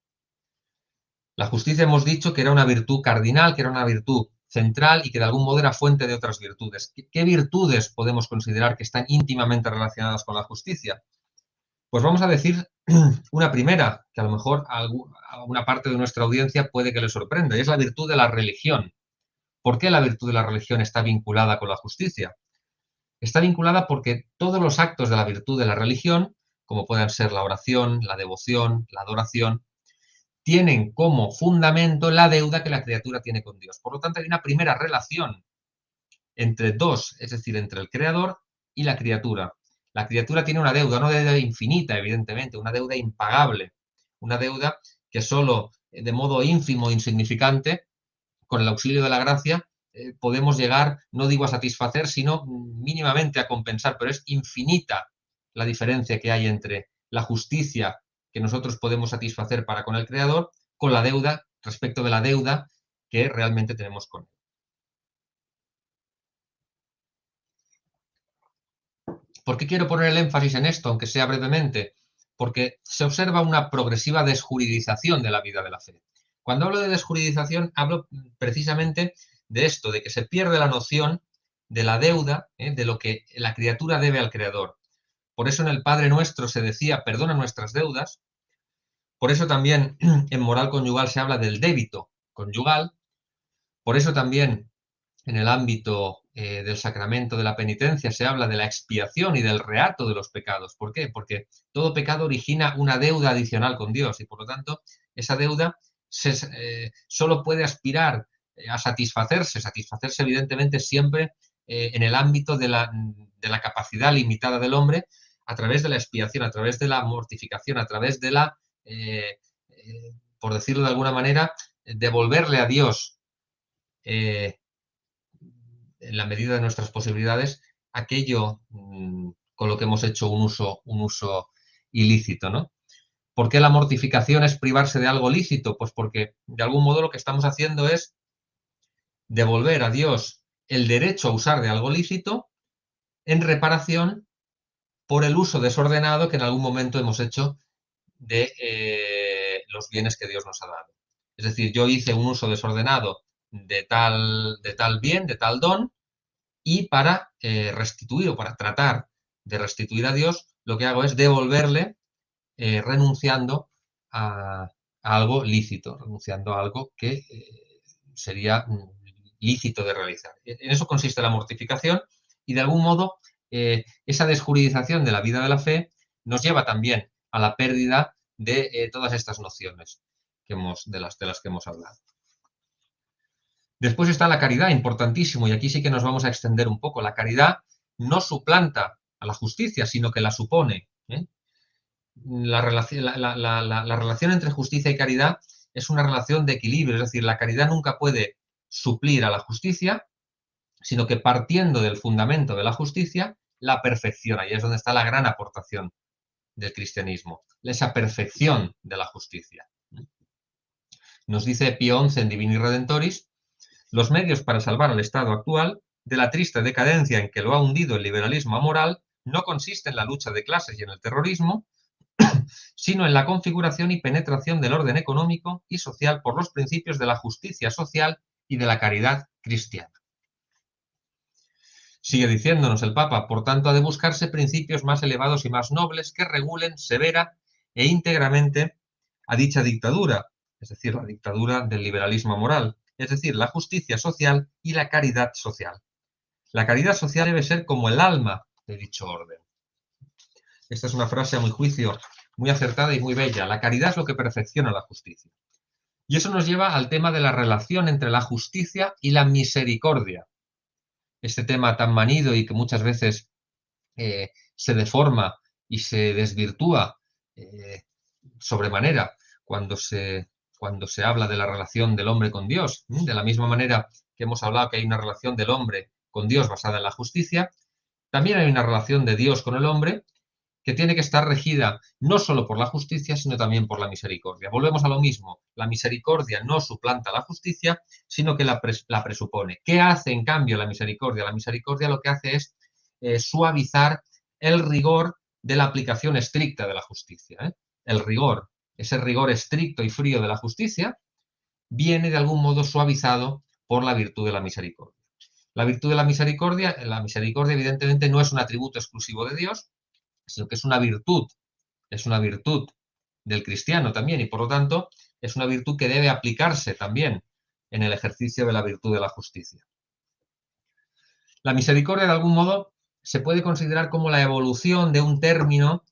La justicia hemos dicho que era una virtud cardinal, que era una virtud central y que de algún modo era fuente de otras virtudes. ¿Qué virtudes podemos considerar que están íntimamente relacionadas con la justicia? Pues vamos a decir una primera, que a lo mejor a una parte de nuestra audiencia puede que le sorprenda, y es la virtud de la religión. ¿Por qué la virtud de la religión está vinculada con la justicia? Está vinculada porque todos los actos de la virtud de la religión, como puedan ser la oración, la devoción, la adoración, tienen como fundamento la deuda que la criatura tiene con Dios. Por lo tanto, hay una primera relación entre dos, es decir, entre el creador y la criatura. La criatura tiene una deuda infinita, evidentemente, una deuda impagable, una deuda que solo de modo ínfimo e insignificante, con el auxilio de la gracia, podemos llegar, no digo a satisfacer, sino mínimamente a compensar, pero es infinita la diferencia que hay entre la justicia que nosotros podemos satisfacer para con el Creador, con la deuda, respecto de la deuda que realmente tenemos con él. ¿Por qué quiero poner el énfasis en esto, aunque sea brevemente? Porque se observa una progresiva desjuridización de la vida de la fe. Cuando hablo de desjuridización, hablo precisamente de esto, de que se pierde la noción de la deuda, de lo que la criatura debe al Creador. Por eso en el Padre Nuestro se decía, perdona nuestras deudas. Por eso también en moral conyugal se habla del débito conyugal. Por eso también en el ámbito del sacramento de la penitencia se habla de la expiación y del reato de los pecados. ¿Por qué? Porque todo pecado origina una deuda adicional con Dios y por lo tanto esa deuda solo puede aspirar a satisfacerse evidentemente siempre en el ámbito de la capacidad limitada del hombre a través de la expiación, a través de la mortificación, a través de la, por decirlo de alguna manera, devolverle a Dios en la medida de nuestras posibilidades, aquello con lo que hemos hecho un uso ilícito, ¿no? ¿Por qué la mortificación es privarse de algo lícito? Pues porque de algún modo lo que estamos haciendo es devolver a Dios el derecho a usar de algo lícito en reparación por el uso desordenado que en algún momento hemos hecho de los bienes que Dios nos ha dado. Es decir, yo hice un uso desordenado de tal bien, de tal don, y para restituir o para tratar de restituir a Dios, lo que hago es devolverle renunciando a algo lícito, renunciando a algo que sería lícito de realizar. En eso consiste la mortificación y, de algún modo, esa desjuridización de la vida de la fe nos lleva también a la pérdida de todas estas nociones de las que hemos hablado. Después está la caridad, importantísimo, y aquí sí que nos vamos a extender un poco. La caridad no suplanta a la justicia, sino que la supone. La relación entre justicia y caridad es una relación de equilibrio, es decir, la caridad nunca puede suplir a la justicia, sino que partiendo del fundamento de la justicia, la perfecciona, y es donde está la gran aportación del cristianismo, esa perfección de la justicia. Nos dice Pío XI en Divini Redentoris: los medios para salvar al estado actual de la triste decadencia en que lo ha hundido el liberalismo amoral no consiste en la lucha de clases y en el terrorismo, sino en la configuración y penetración del orden económico y social por los principios de la justicia social y de la caridad cristiana. Sigue diciéndonos el Papa: por tanto, ha de buscarse principios más elevados y más nobles que regulen severa e íntegramente a dicha dictadura, es decir, la dictadura del liberalismo moral, es decir, la justicia social y la caridad social. La caridad social debe ser como el alma de dicho orden. Esta es una frase, a mi juicio, muy acertada y muy bella. La caridad es lo que perfecciona la justicia. Y eso nos lleva al tema de la relación entre la justicia y la misericordia. Este tema tan manido y que muchas veces se deforma y se desvirtúa sobremanera cuando se habla de la relación del hombre con Dios. De la misma manera que hemos hablado que hay una relación del hombre con Dios basada en la justicia, también hay una relación de Dios con el hombre que tiene que estar regida no solo por la justicia, sino también por la misericordia. Volvemos a lo mismo: la misericordia no suplanta la justicia, sino que la presupone. ¿Qué hace, en cambio, la misericordia? La misericordia lo que hace es suavizar el rigor de la aplicación estricta de la justicia. El rigor, ese rigor estricto y frío de la justicia, viene de algún modo suavizado por la virtud de la misericordia. La virtud de la misericordia evidentemente no es un atributo exclusivo de Dios, sino que es una virtud del cristiano también, y por lo tanto es una virtud que debe aplicarse también en el ejercicio de la virtud de la justicia. La misericordia, de algún modo, se puede considerar como la evolución de un término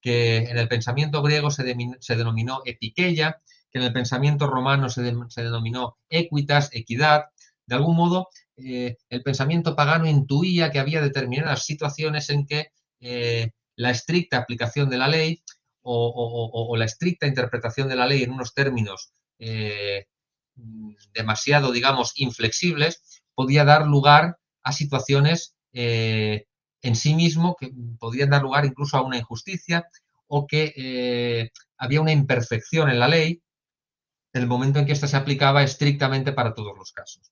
que en el pensamiento griego se denominó epikeia, que en el pensamiento romano se denominó equitas, equidad. De algún modo, el pensamiento pagano intuía que había determinadas situaciones en que la estricta aplicación de la ley o la estricta interpretación de la ley en unos términos demasiado, digamos, inflexibles, podía dar lugar a situaciones en sí mismo que podían dar lugar incluso a una injusticia, o que había una imperfección en la ley en el momento en que ésta se aplicaba estrictamente para todos los casos.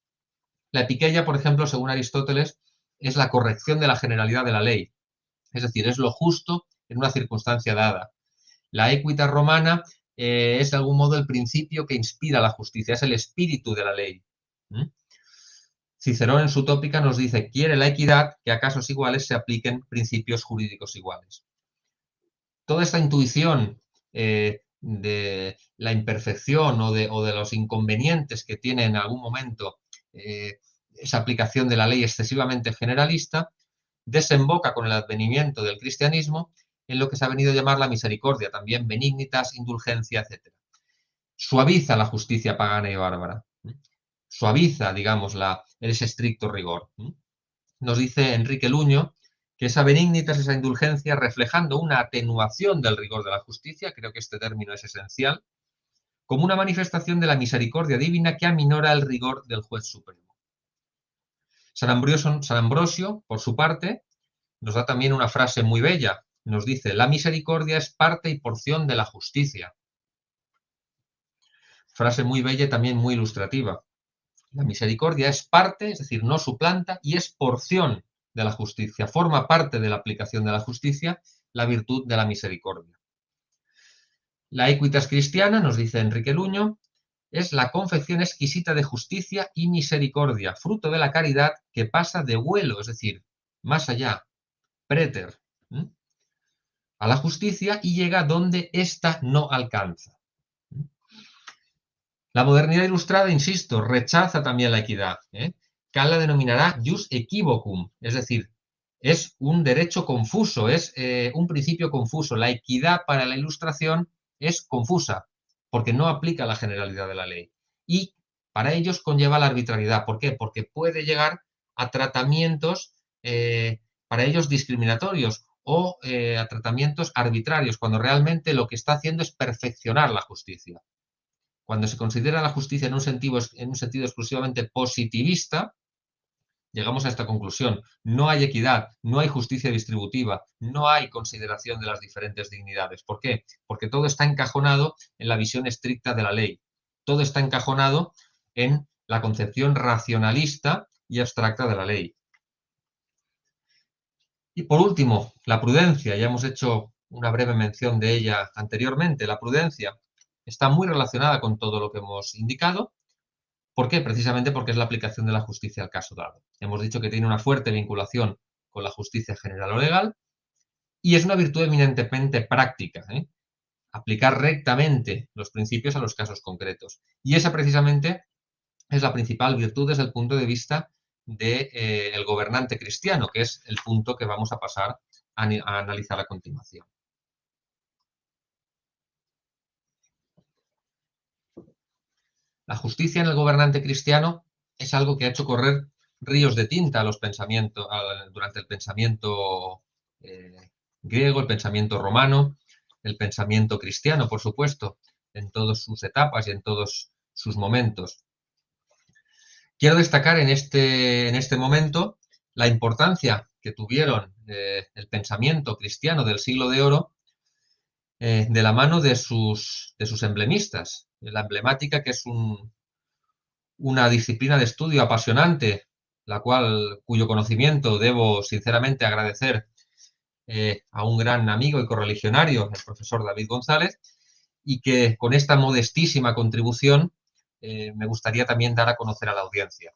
La epikeia, por ejemplo, según Aristóteles, es la corrección de la generalidad de la ley. Es decir, es lo justo en una circunstancia dada. La equita romana es de algún modo el principio que inspira la justicia, es el espíritu de la ley. Cicerón en su Tópica nos dice: quiere la equidad que a casos iguales se apliquen principios jurídicos iguales. Toda esta intuición de la imperfección o de los inconvenientes que tiene en algún momento esa aplicación de la ley excesivamente generalista, desemboca con el advenimiento del cristianismo en lo que se ha venido a llamar la misericordia, también benignitas, indulgencia, etc. Suaviza la justicia pagana y bárbara, suaviza, digamos, ese estricto rigor. Nos dice Enrique Luño que esa benignitas, esa indulgencia, reflejando una atenuación del rigor de la justicia, creo que este término es esencial, como una manifestación de la misericordia divina que aminora el rigor del juez supremo. San Ambrosio, por su parte, nos da también una frase muy bella. Nos dice: la misericordia es parte y porción de la justicia. Frase muy bella y también muy ilustrativa. La misericordia es parte, es decir, no suplanta, y es porción de la justicia. Forma parte de la aplicación de la justicia la virtud de la misericordia. La equitas cristiana, nos dice Enrique Luño, es la confección exquisita de justicia y misericordia, fruto de la caridad que pasa de vuelo, es decir, más allá, préter, a la justicia y llega donde ésta no alcanza. La modernidad ilustrada, insisto, rechaza también la equidad. Kant la denominará jus equivocum, es decir, es un derecho confuso, es un principio confuso. La equidad para la Ilustración es confusa, porque no aplica la generalidad de la ley. Y para ellos conlleva la arbitrariedad. ¿Por qué? Porque puede llegar a tratamientos para ellos discriminatorios o a tratamientos arbitrarios, cuando realmente lo que está haciendo es perfeccionar la justicia. Cuando se considera la justicia en un sentido exclusivamente positivista, llegamos a esta conclusión. No hay equidad, no hay justicia distributiva, no hay consideración de las diferentes dignidades. ¿Por qué? Porque todo está encajonado en la visión estricta de la ley. Todo está encajonado en la concepción racionalista y abstracta de la ley. Y por último, la prudencia. Ya hemos hecho una breve mención de ella anteriormente. La prudencia está muy relacionada con todo lo que hemos indicado. ¿Por qué? Precisamente porque es la aplicación de la justicia al caso dado. Hemos dicho que tiene una fuerte vinculación con la justicia general o legal y es una virtud eminentemente práctica. Aplicar rectamente los principios a los casos concretos. Y esa precisamente es la principal virtud desde el punto de vista del gobernante cristiano, que es el punto que vamos a pasar a analizar a continuación. La justicia en el gobernante cristiano es algo que ha hecho correr ríos de tinta a los pensamientos, durante el pensamiento griego, el pensamiento romano, el pensamiento cristiano, por supuesto, en todas sus etapas y en todos sus momentos. Quiero destacar en este momento la importancia que tuvieron el pensamiento cristiano del siglo de oro de la mano de sus emblemistas. La emblemática, que es una disciplina de estudio apasionante, cuyo conocimiento debo sinceramente agradecer a un gran amigo y correligionario, el profesor David González, y que con esta modestísima contribución me gustaría también dar a conocer a la audiencia.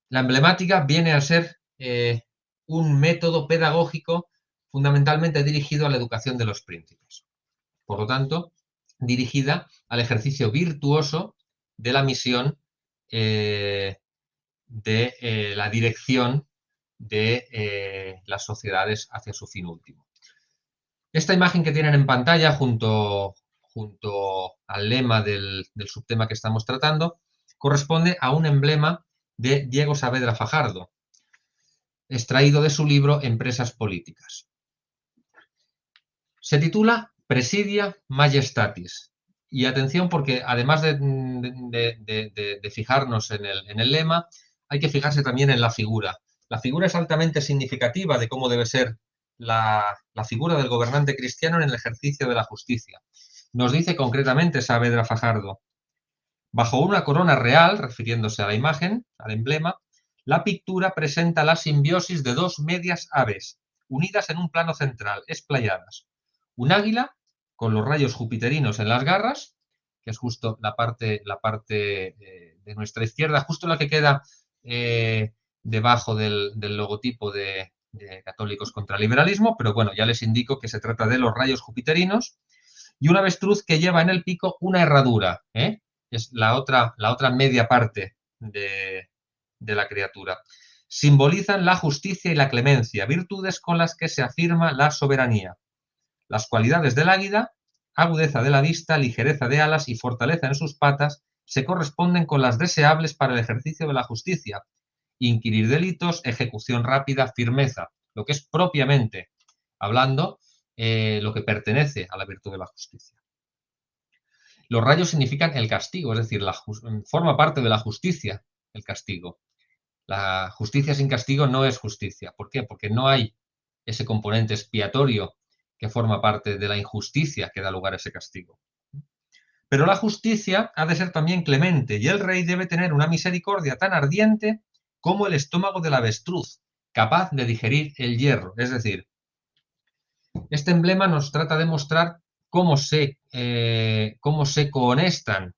La emblemática viene a ser un método pedagógico fundamentalmente dirigido a la educación de los príncipes. Por lo tanto, dirigida al ejercicio virtuoso de la misión de la dirección de las sociedades hacia su fin último. Esta imagen que tienen en pantalla junto al lema del subtema que estamos tratando corresponde a un emblema de Diego Saavedra Fajardo, extraído de su libro Empresas Políticas. Se titula Presidia Majestatis. Y atención, porque además de fijarnos en el lema, hay que fijarse también en la figura. La figura es altamente significativa de cómo debe ser la figura del gobernante cristiano en el ejercicio de la justicia. Nos dice concretamente Saavedra Fajardo: bajo una corona real, refiriéndose a la imagen, al emblema, la pictura presenta la simbiosis de dos medias aves, unidas en un plano central, esplayadas. Un águila, con los rayos jupiterinos en las garras, que es justo la parte de nuestra izquierda, justo la que queda debajo del logotipo de Católicos contra el Liberalismo, pero bueno, ya les indico que se trata de los rayos jupiterinos, y un avestruz que lleva en el pico una herradura, es la otra media parte de la criatura. Simbolizan la justicia y la clemencia, virtudes con las que se afirma la soberanía. Las cualidades del águila, agudeza de la vista, ligereza de alas y fortaleza en sus patas, se corresponden con las deseables para el ejercicio de la justicia. Inquirir delitos, ejecución rápida, firmeza, lo que es propiamente hablando lo que pertenece a la virtud de la justicia. Los rayos significan el castigo, es decir, forma parte de la justicia el castigo. La justicia sin castigo no es justicia. ¿Por qué? Porque no hay ese componente expiatorio que forma parte de la injusticia que da lugar a ese castigo. Pero la justicia ha de ser también clemente y el rey debe tener una misericordia tan ardiente como el estómago del avestruz, capaz de digerir el hierro. Es decir, este emblema nos trata de mostrar cómo se cohonestan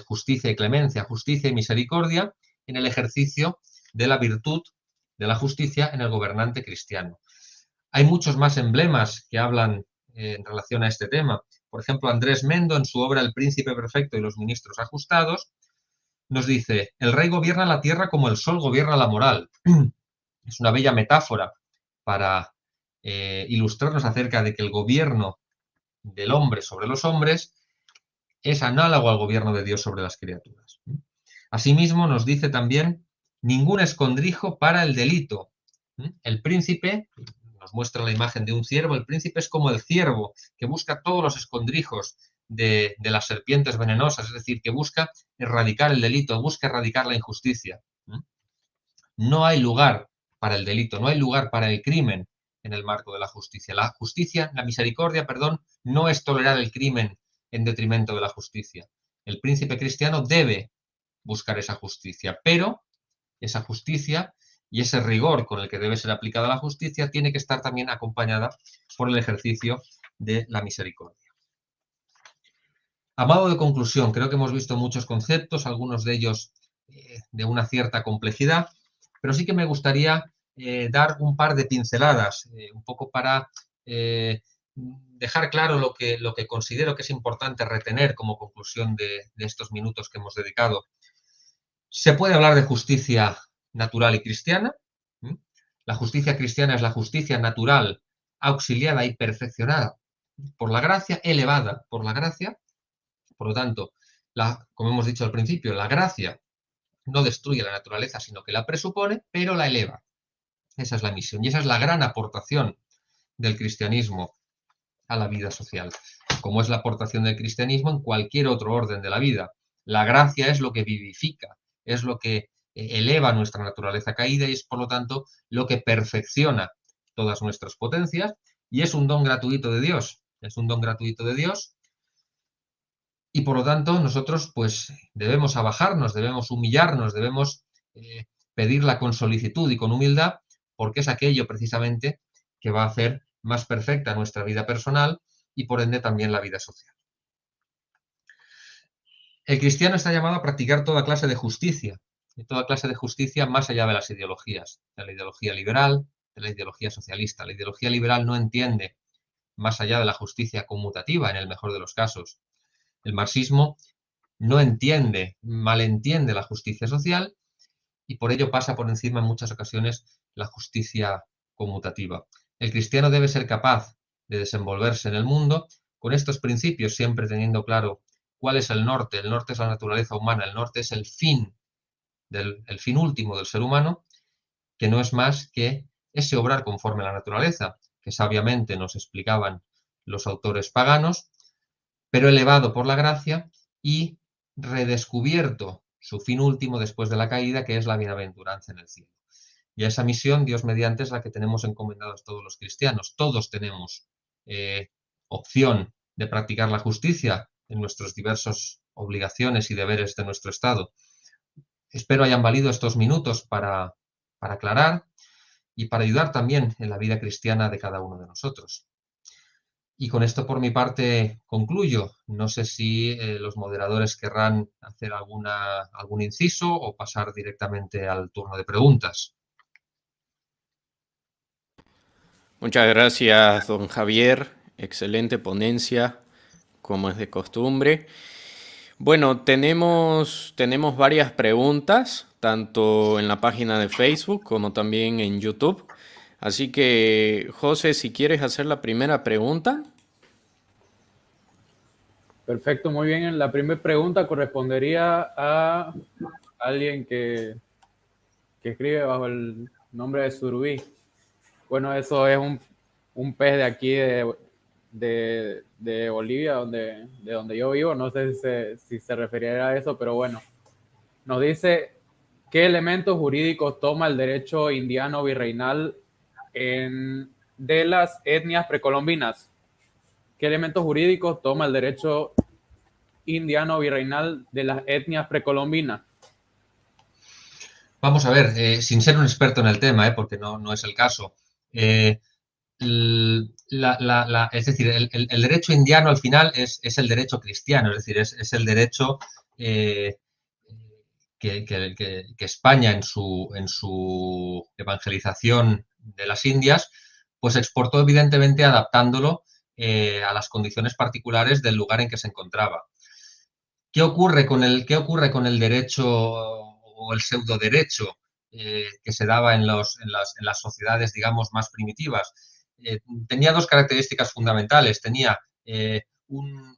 justicia y clemencia, justicia y misericordia en el ejercicio de la virtud de la justicia en el gobernante cristiano. Hay muchos más emblemas que hablan en relación a este tema. Por ejemplo, Andrés Mendo, en su obra El Príncipe Perfecto y los Ministros Ajustados, nos dice: el rey gobierna la tierra como el sol gobierna la moral. Es una bella metáfora para ilustrarnos acerca de que el gobierno del hombre sobre los hombres es análogo al gobierno de Dios sobre las criaturas. Asimismo, nos dice también: ningún escondrijo para el delito. El príncipe, nos muestra la imagen de un ciervo, el príncipe es como el ciervo que busca todos los escondrijos de las serpientes venenosas, es decir, que busca erradicar el delito, busca erradicar la injusticia. No hay lugar para el delito, no hay lugar para el crimen en el marco de la justicia. La justicia, la misericordia, perdón, no es tolerar el crimen en detrimento de la justicia. El príncipe cristiano debe buscar esa justicia, pero esa justicia y ese rigor con el que debe ser aplicada la justicia tiene que estar también acompañada por el ejercicio de la misericordia. A modo de conclusión, creo que hemos visto muchos conceptos, algunos de ellos de una cierta complejidad, pero sí que me gustaría dar un par de pinceladas, un poco para dejar claro lo que considero que es importante retener como conclusión de estos minutos que hemos dedicado. Se puede hablar de justicia natural y cristiana. La justicia cristiana es la justicia natural, auxiliada y perfeccionada por la gracia, elevada por la gracia. Por lo tanto, como hemos dicho al principio, la gracia no destruye la naturaleza, sino que la presupone, pero la eleva. Esa es la misión y esa es la gran aportación del cristianismo a la vida social, como es la aportación del cristianismo en cualquier otro orden de la vida. La gracia es lo que vivifica, es lo que eleva nuestra naturaleza caída y es, por lo tanto, lo que perfecciona todas nuestras potencias y es un don gratuito de Dios. Es un don gratuito de Dios y, por lo tanto, nosotros pues debemos abajarnos, debemos humillarnos, debemos pedirla con solicitud y con humildad, porque es aquello precisamente que va a hacer más perfecta nuestra vida personal y, por ende, también la vida social. El cristiano está llamado a practicar toda clase de justicia más allá de las ideologías, de la ideología liberal, de la ideología socialista. La ideología liberal no entiende más allá de la justicia conmutativa, en el mejor de los casos. El marxismo no entiende, malentiende la justicia social y por ello pasa por encima en muchas ocasiones la justicia conmutativa. El cristiano debe ser capaz de desenvolverse en el mundo con estos principios, siempre teniendo claro cuál es el norte. El norte es la naturaleza humana, el norte es el fin último del ser humano, que no es más que ese obrar conforme a la naturaleza, que sabiamente nos explicaban los autores paganos, pero elevado por la gracia y redescubierto su fin último después de la caída, que es la bienaventuranza en el cielo. Y a esa misión, Dios mediante, es la que tenemos encomendados todos los cristianos. Todos tenemos opción de practicar la justicia en nuestras diversas obligaciones y deberes de nuestro Estado. Espero hayan valido estos minutos para aclarar y para ayudar también en la vida cristiana de cada uno de nosotros. Y con esto por mi parte concluyo. No sé si los moderadores querrán hacer algún inciso o pasar directamente al turno de preguntas. Muchas gracias, don Javier. Excelente ponencia, como es de costumbre. Bueno, tenemos varias preguntas, tanto en la página de Facebook como también en YouTube. Así que, José, si quieres hacer la primera pregunta. Perfecto, muy bien. La primera pregunta correspondería a alguien que escribe bajo el nombre de Surubí. Bueno, eso es un pez de aquí de Bolivia, de donde yo vivo. No sé si se referiría a eso, pero bueno. Nos dice, ¿qué elementos jurídicos toma el derecho indiano virreinal de las etnias precolombinas? ¿Qué elementos jurídicos toma el derecho indiano virreinal de las etnias precolombinas? Vamos a ver, sin ser un experto en el tema, porque no es el caso. Es decir, el derecho indiano al final es el derecho cristiano, es decir, es el derecho que España en su evangelización de las Indias, pues exportó evidentemente adaptándolo a las condiciones particulares del lugar en que se encontraba. ¿Qué ocurre con el derecho o el pseudoderecho que se daba en las sociedades, digamos, más primitivas? Tenía dos características fundamentales. Tenía un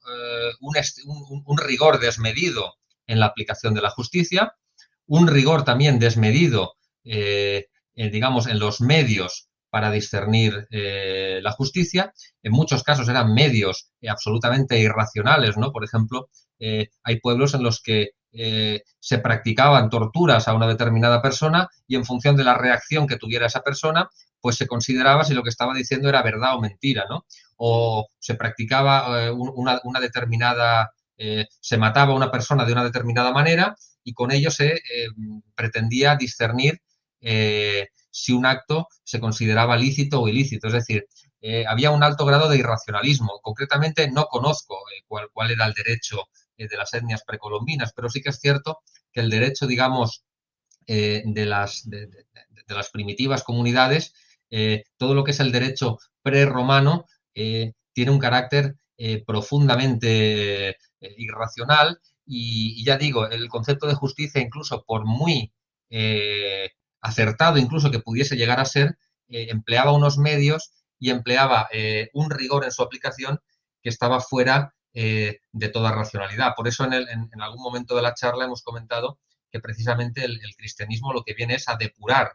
rigor desmedido en la aplicación de la justicia, un rigor también desmedido, digamos, en los medios para discernir la justicia. En muchos casos eran medios absolutamente irracionales, ¿no? Por ejemplo, hay pueblos en los que se practicaban torturas a una determinada persona y en función de la reacción que tuviera esa persona, pues se consideraba si lo que estaba diciendo era verdad o mentira, ¿no? O se practicaba una determinada, se mataba a una persona de una determinada manera y con ello se pretendía discernir si un acto se consideraba lícito o ilícito. Es decir, había un alto grado de irracionalismo. Concretamente, no conozco cuál era el derecho de las etnias precolombinas, pero sí que es cierto que el derecho, digamos, de las primitivas comunidades, todo lo que es el derecho prerromano, tiene un carácter profundamente irracional y ya digo, el concepto de justicia, incluso por muy acertado incluso que pudiese llegar a ser, empleaba unos medios y empleaba un rigor en su aplicación que estaba fuera de toda racionalidad. Por eso en algún momento de la charla hemos comentado que precisamente el cristianismo lo que viene es a depurar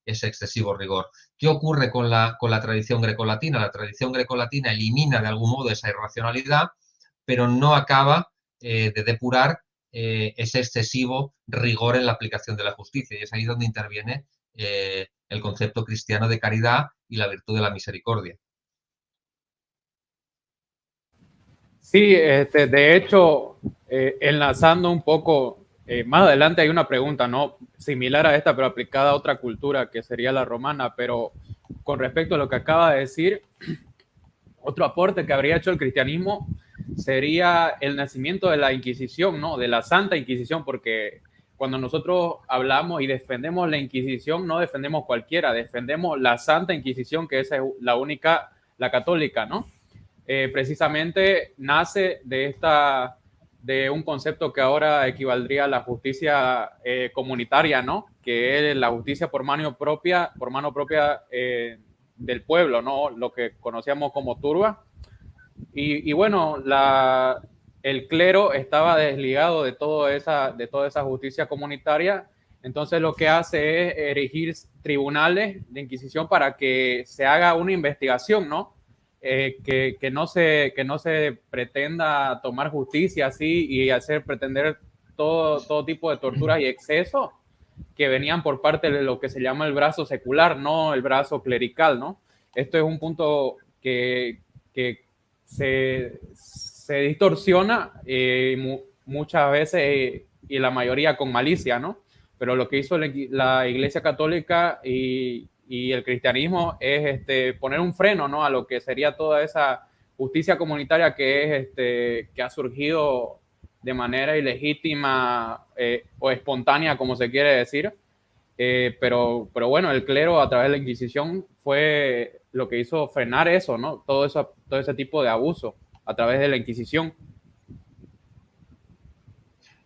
ese excesivo rigor. ¿Qué ocurre con la tradición grecolatina? La tradición grecolatina elimina de algún modo esa irracionalidad, pero no acaba de depurar ese excesivo rigor en la aplicación de la justicia. Y es ahí donde interviene el concepto cristiano de caridad y la virtud de la misericordia. Sí, de hecho, enlazando un poco, más adelante hay una pregunta, ¿no? Similar a esta, pero aplicada a otra cultura, que sería la romana, pero con respecto a lo que acaba de decir, otro aporte que habría hecho el cristianismo sería el nacimiento de la Inquisición, ¿no? De la Santa Inquisición, porque cuando nosotros hablamos y defendemos la Inquisición, no defendemos cualquiera, defendemos la Santa Inquisición, que esa es la única, la católica, ¿no? Precisamente nace de un concepto que ahora equivaldría a la justicia comunitaria, ¿no? Que es la justicia por mano propia del pueblo, ¿no? Lo que conocíamos como turba. Y bueno, el clero estaba desligado de toda esa justicia comunitaria. Entonces lo que hace es erigir tribunales de inquisición para que se haga una investigación, ¿no? Que no se pretenda tomar justicia así y hacer pretender todo tipo de torturas y excesos que venían por parte de lo que se llama el brazo secular, no el brazo clerical, ¿no? Esto es un punto que se distorsiona muchas veces y la mayoría con malicia, ¿no? Pero lo que hizo la Iglesia Católica y el cristianismo es poner un freno, ¿no? A lo que sería toda esa justicia comunitaria que ha surgido de manera ilegítima o espontánea, como se quiere decir. Pero bueno, el clero a través de la Inquisición fue lo que hizo frenar eso, ¿no? Todo ese tipo de abuso a través de la Inquisición.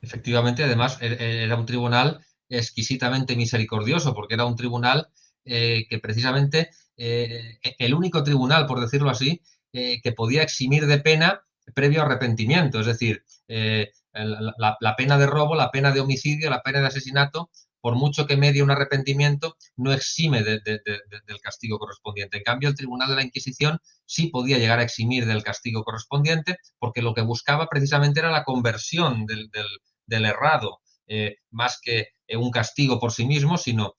Efectivamente, además, era un tribunal exquisitamente misericordioso, porque era un tribunal que precisamente, el único tribunal, por decirlo así, que podía eximir de pena previo arrepentimiento. Es decir, la pena de robo, la pena de homicidio, la pena de asesinato, por mucho que medie un arrepentimiento, no exime del castigo correspondiente. En cambio, el Tribunal de la Inquisición sí podía llegar a eximir del castigo correspondiente, porque lo que buscaba precisamente era la conversión del errado, más que un castigo por sí mismo, sino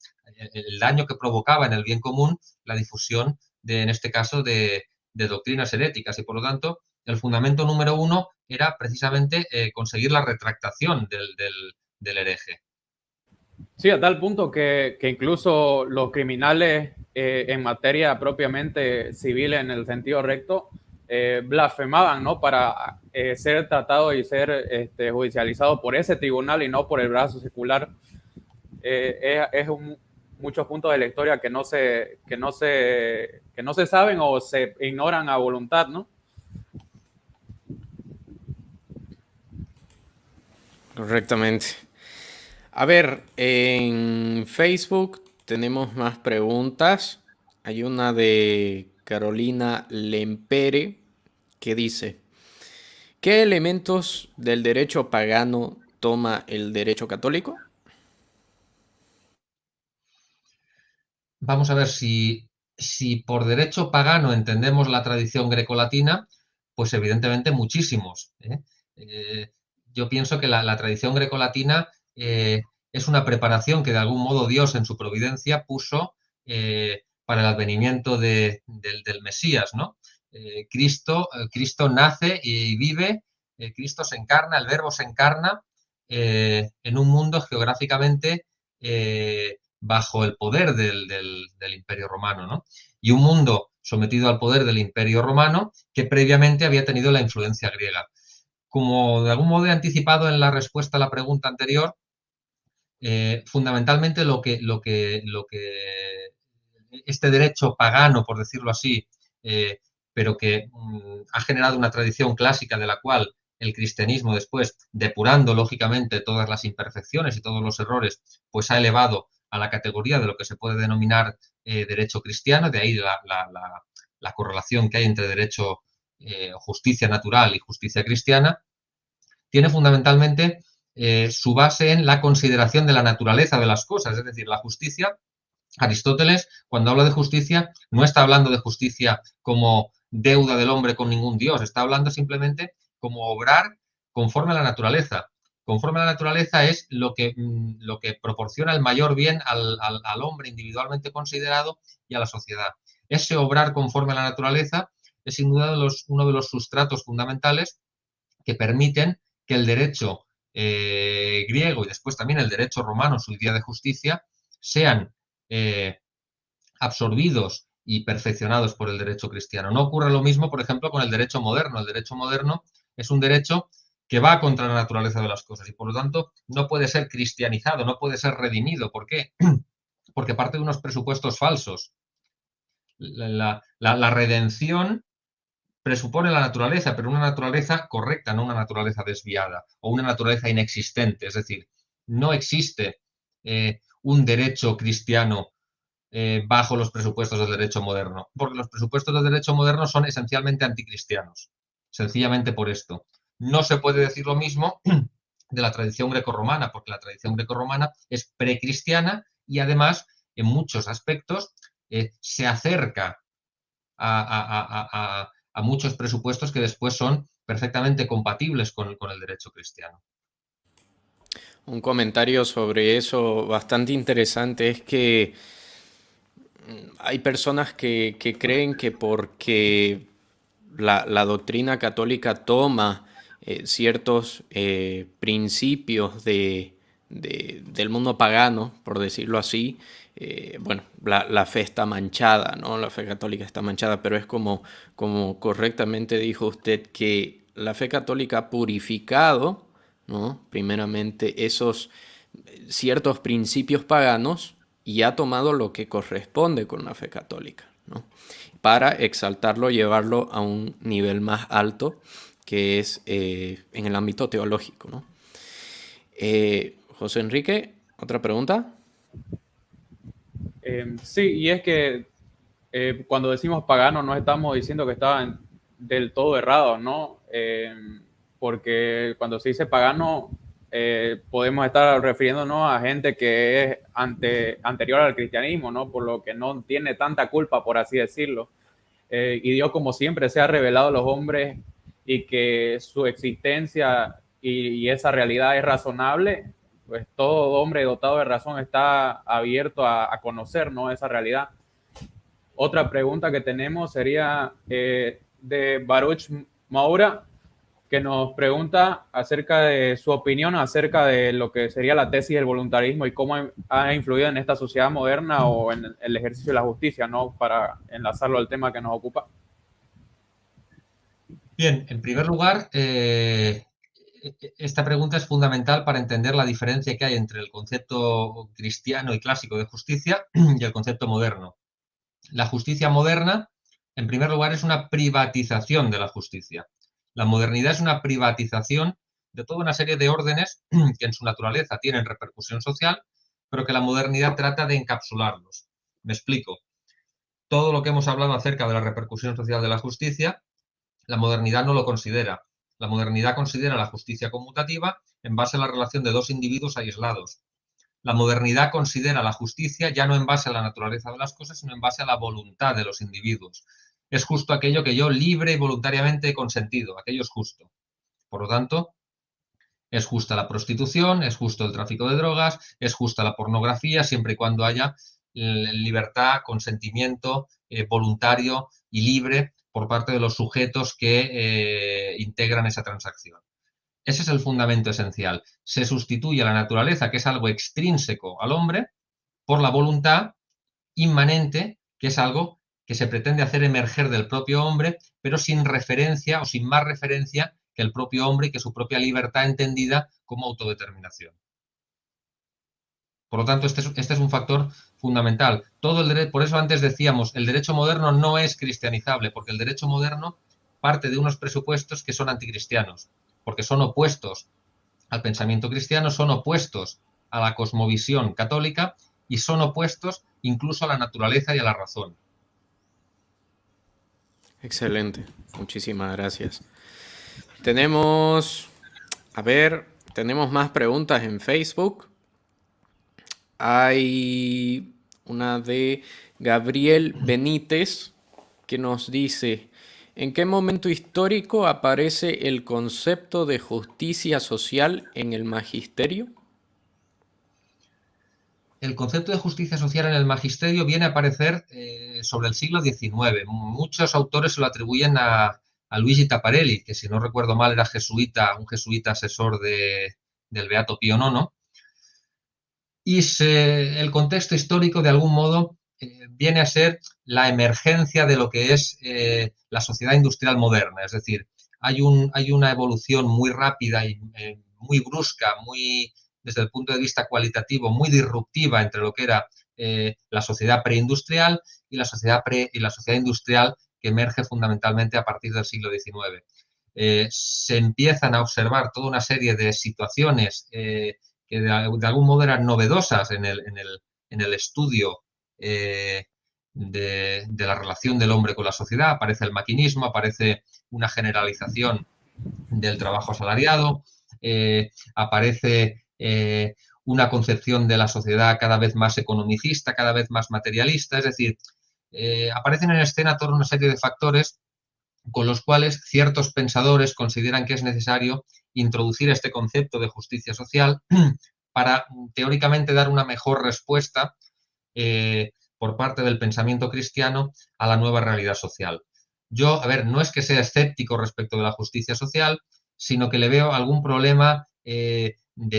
el daño que provocaba en el bien común la difusión, en este caso, de doctrinas heréticas. Y, por lo tanto, el fundamento número uno era precisamente conseguir la retractación del hereje. Sí, a tal punto que incluso los criminales en materia propiamente civil en el sentido recto blasfemaban, ¿no? Para ser tratado y ser judicializado por ese tribunal y no por el brazo secular. Muchos puntos de la historia que no se saben o se ignoran a voluntad, ¿no? Correctamente. A ver, en Facebook tenemos más preguntas. Hay una de Carolina Lempere que dice: ¿qué elementos del derecho pagano toma el derecho católico? Vamos a ver si por derecho pagano entendemos la tradición grecolatina, pues evidentemente muchísimos. Yo pienso que la tradición grecolatina es una preparación que de algún modo Dios en su providencia puso para el advenimiento del Mesías, ¿no? Cristo nace y vive, Cristo se encarna, el Verbo se encarna en un mundo geográficamente bajo el poder del Imperio Romano, ¿no? Y un mundo sometido al poder del Imperio Romano que previamente había tenido la influencia griega. Como de algún modo he anticipado en la respuesta a la pregunta anterior, fundamentalmente lo que este derecho pagano, por decirlo así, pero que ha generado una tradición clásica de la cual el cristianismo después, depurando lógicamente todas las imperfecciones y todos los errores, pues ha elevado a la categoría de lo que se puede denominar derecho cristiano, de ahí la correlación que hay entre derecho, justicia natural y justicia cristiana, tiene fundamentalmente su base en la consideración de la naturaleza de las cosas, es decir, la justicia. Aristóteles, cuando habla de justicia, no está hablando de justicia como deuda del hombre con ningún dios, está hablando simplemente como obrar conforme a la naturaleza. Conforme a la naturaleza es lo que proporciona el mayor bien al hombre individualmente considerado y a la sociedad. Ese obrar conforme a la naturaleza es sin duda uno de los sustratos fundamentales que permiten que el derecho griego y después también el derecho romano, su idea de justicia, sean absorbidos y perfeccionados por el derecho cristiano. No ocurre lo mismo, por ejemplo, con el derecho moderno. El derecho moderno es un derecho que va contra la naturaleza de las cosas y, por lo tanto, no puede ser cristianizado, no puede ser redimido. ¿Por qué? Porque parte de unos presupuestos falsos. La redención presupone la naturaleza, pero una naturaleza correcta, no una naturaleza desviada o una naturaleza inexistente. Es decir, no existe un derecho cristiano bajo los presupuestos del derecho moderno, porque los presupuestos del derecho moderno son esencialmente anticristianos, sencillamente por esto. No se puede decir lo mismo de la tradición grecorromana, porque la tradición grecorromana es precristiana y además, en muchos aspectos, se acerca a muchos presupuestos que después son perfectamente compatibles con el derecho cristiano. Un comentario sobre eso bastante interesante es que hay personas que creen que porque la doctrina católica toma ciertos principios del mundo pagano, por decirlo así, bueno, la fe está manchada, ¿no? La fe católica está manchada, pero es como correctamente dijo usted, que la fe católica ha purificado, ¿no? Primeramente esos ciertos principios paganos y ha tomado lo que corresponde con la fe católica, ¿no? Para exaltarlo, llevarlo a un nivel más alto, que es en el ámbito teológico, ¿no? José Enrique, ¿otra pregunta? Sí, y es que cuando decimos pagano no estamos diciendo que estaban del todo errados, ¿no? Porque cuando se dice pagano podemos estar refiriéndonos a gente que es anterior al cristianismo, ¿no? Por lo que no tiene tanta culpa, por así decirlo. Y Dios, como siempre, se ha revelado a los hombres y que su existencia y esa realidad es razonable, pues todo hombre dotado de razón está abierto a conocer, ¿no? Esa realidad. Otra pregunta que tenemos sería de Baruch Maura, que nos pregunta acerca de su opinión acerca de lo que sería la tesis del voluntarismo y cómo ha influido en esta sociedad moderna o en el ejercicio de la justicia, ¿no? Para enlazarlo al tema que nos ocupa. Bien, en primer lugar, esta pregunta es fundamental para entender la diferencia que hay entre el concepto cristiano y clásico de justicia y el concepto moderno. La justicia moderna, en primer lugar, es una privatización de la justicia. La modernidad es una privatización de toda una serie de órdenes que en su naturaleza tienen repercusión social, pero que la modernidad trata de encapsularlos. Me explico. Todo lo que hemos hablado acerca de la repercusión social de la justicia, la modernidad no lo considera. La modernidad considera la justicia conmutativa en base a la relación de dos individuos aislados. La modernidad considera la justicia ya no en base a la naturaleza de las cosas, sino en base a la voluntad de los individuos. Es justo aquello que yo libre y voluntariamente he consentido, aquello es justo. Por lo tanto, es justa la prostitución, es justo el tráfico de drogas, es justa la pornografía, siempre y cuando haya libertad, consentimiento voluntario y libre por parte de los sujetos que integran esa transacción. Ese es el fundamento esencial. Se sustituye a la naturaleza, que es algo extrínseco al hombre, por la voluntad inmanente, que es algo que se pretende hacer emerger del propio hombre, pero sin referencia o sin más referencia que el propio hombre y que su propia libertad entendida como autodeterminación. Por lo tanto, este es un factor fundamental. Por eso antes decíamos, el derecho moderno no es cristianizable, porque el derecho moderno parte de unos presupuestos que son anticristianos, porque son opuestos al pensamiento cristiano, son opuestos a la cosmovisión católica y son opuestos incluso a la naturaleza y a la razón. Excelente, muchísimas gracias. Tenemos más preguntas en Facebook. Hay una de Gabriel Benítez que nos dice: ¿en qué momento histórico aparece el concepto de justicia social en el magisterio? El concepto de justicia social en el magisterio viene a aparecer sobre el siglo XIX. Muchos autores se lo atribuyen a Luigi Taparelli, que si no recuerdo mal era jesuita, un jesuita asesor del Beato Pío IX. Y el contexto histórico, de algún modo, viene a ser la emergencia de lo que es la sociedad industrial moderna. Es decir, hay una evolución muy rápida y muy brusca, desde el punto de vista cualitativo, muy disruptiva entre lo que era la sociedad preindustrial y la sociedad industrial que emerge fundamentalmente a partir del siglo XIX. Se empiezan a observar toda una serie de situaciones que de algún modo eran novedosas en el estudio de la relación del hombre con la sociedad. Aparece el maquinismo, aparece una generalización del trabajo asalariado, aparece una concepción de la sociedad cada vez más economicista, cada vez más materialista. Es decir, aparecen en escena toda una serie de factores con los cuales ciertos pensadores consideran que es necesario introducir este concepto de justicia social para teóricamente dar una mejor respuesta por parte del pensamiento cristiano a la nueva realidad social. Yo, no es que sea escéptico respecto de la justicia social, sino que le veo algún problema de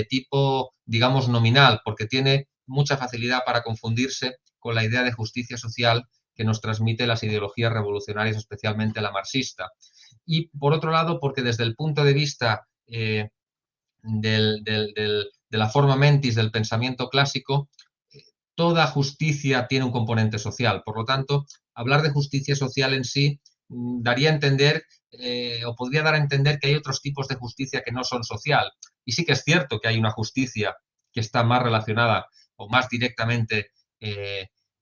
tipo, digamos, nominal, porque tiene mucha facilidad para confundirse con la idea de justicia social que nos transmite las ideologías revolucionarias, especialmente la marxista. Y, por otro lado, porque desde el punto de vista de la forma mentis del pensamiento clásico, toda justicia tiene un componente social. Por lo tanto, hablar de justicia social en sí daría a entender o podría dar a entender que hay otros tipos de justicia que no son social. Y sí que es cierto que hay una justicia que está más relacionada o más directamente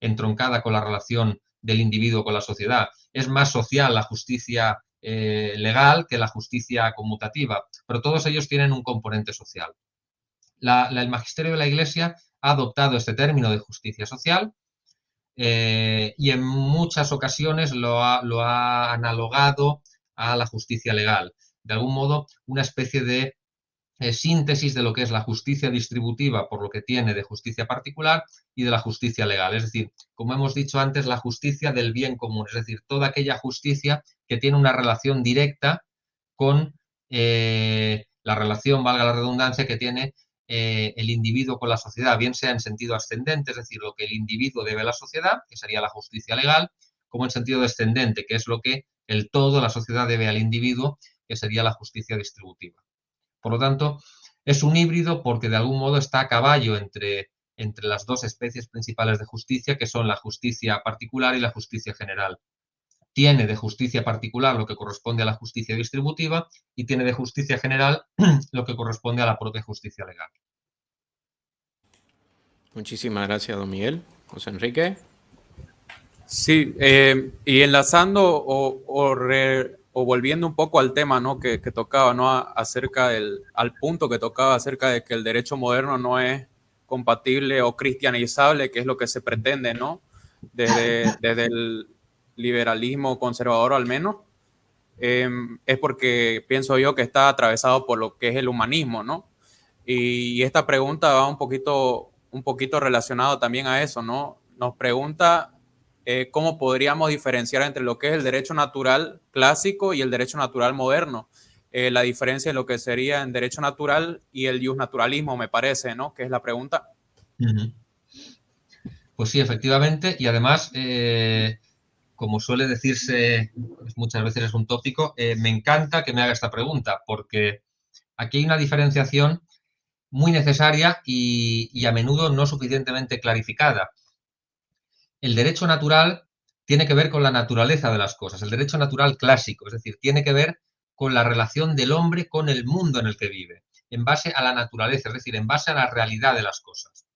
entroncada con la relación del individuo con la sociedad. Es más social la justicia legal que la justicia conmutativa, pero todos ellos tienen un componente social. El magisterio de la Iglesia ha adoptado este término de justicia social y en muchas ocasiones lo ha analogado a la justicia legal. De algún modo, una especie de síntesis de lo que es la justicia distributiva, por lo que tiene de justicia particular, y de la justicia legal. Es decir, como hemos dicho antes, la justicia del bien común, es decir, toda aquella justicia que tiene una relación directa con la relación, valga la redundancia, que tiene el individuo con la sociedad, bien sea en sentido ascendente, es decir, lo que el individuo debe a la sociedad, que sería la justicia legal, como en sentido descendente, que es lo que el todo, la sociedad, debe al individuo, que sería la justicia distributiva. Por lo tanto, es un híbrido porque de algún modo está a caballo entre las dos especies principales de justicia, que son la justicia particular y la justicia general. Tiene de justicia particular lo que corresponde a la justicia distributiva y tiene de justicia general lo que corresponde a la propia justicia legal. Muchísimas gracias, don Miguel. José Enrique. Sí, y enlazando o volviendo un poco al tema, ¿no? que tocaba, ¿no? Al punto que tocaba acerca de que el derecho moderno no es compatible o cristianizable, que es lo que se pretende, ¿no? Desde el liberalismo conservador al menos, es porque pienso yo que está atravesado por lo que es el humanismo, ¿no? Y esta pregunta va un poquito relacionado también a eso, ¿no? Nos pregunta cómo podríamos diferenciar entre lo que es el derecho natural clásico y el derecho natural moderno. La diferencia en lo que sería en derecho natural y el justnaturalismo, me parece, ¿no? Que es la pregunta. Pues sí, efectivamente, y además, como suele decirse, pues muchas veces es un tópico, me encanta que me haga esta pregunta, porque aquí hay una diferenciación muy necesaria y a menudo no suficientemente clarificada. El derecho natural tiene que ver con la naturaleza de las cosas, el derecho natural clásico, es decir, tiene que ver con la relación del hombre con el mundo en el que vive, en base a la naturaleza, es decir, en base a la realidad de las cosas.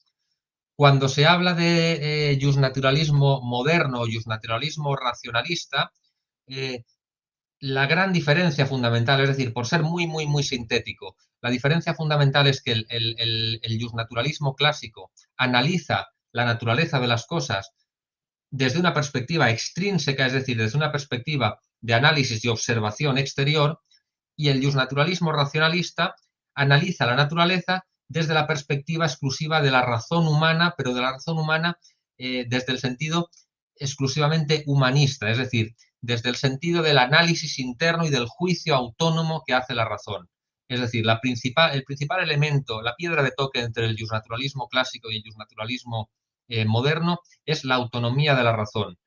Cuando se habla de justnaturalismo moderno o justnaturalismo racionalista, la gran diferencia fundamental, es decir, por ser muy sintético, la diferencia fundamental es que el justnaturalismo clásico analiza la naturaleza de las cosas desde una perspectiva extrínseca, es decir, desde una perspectiva de análisis y observación exterior, y el justnaturalismo racionalista analiza la naturaleza desde la perspectiva exclusiva de la razón humana, pero de la razón humana desde el sentido exclusivamente humanista, es decir, desde el sentido del análisis interno y del juicio autónomo que hace la razón. Es decir, el principal elemento, la piedra de toque entre el justnaturalismo clásico y el justnaturalismo moderno es la autonomía de la razón.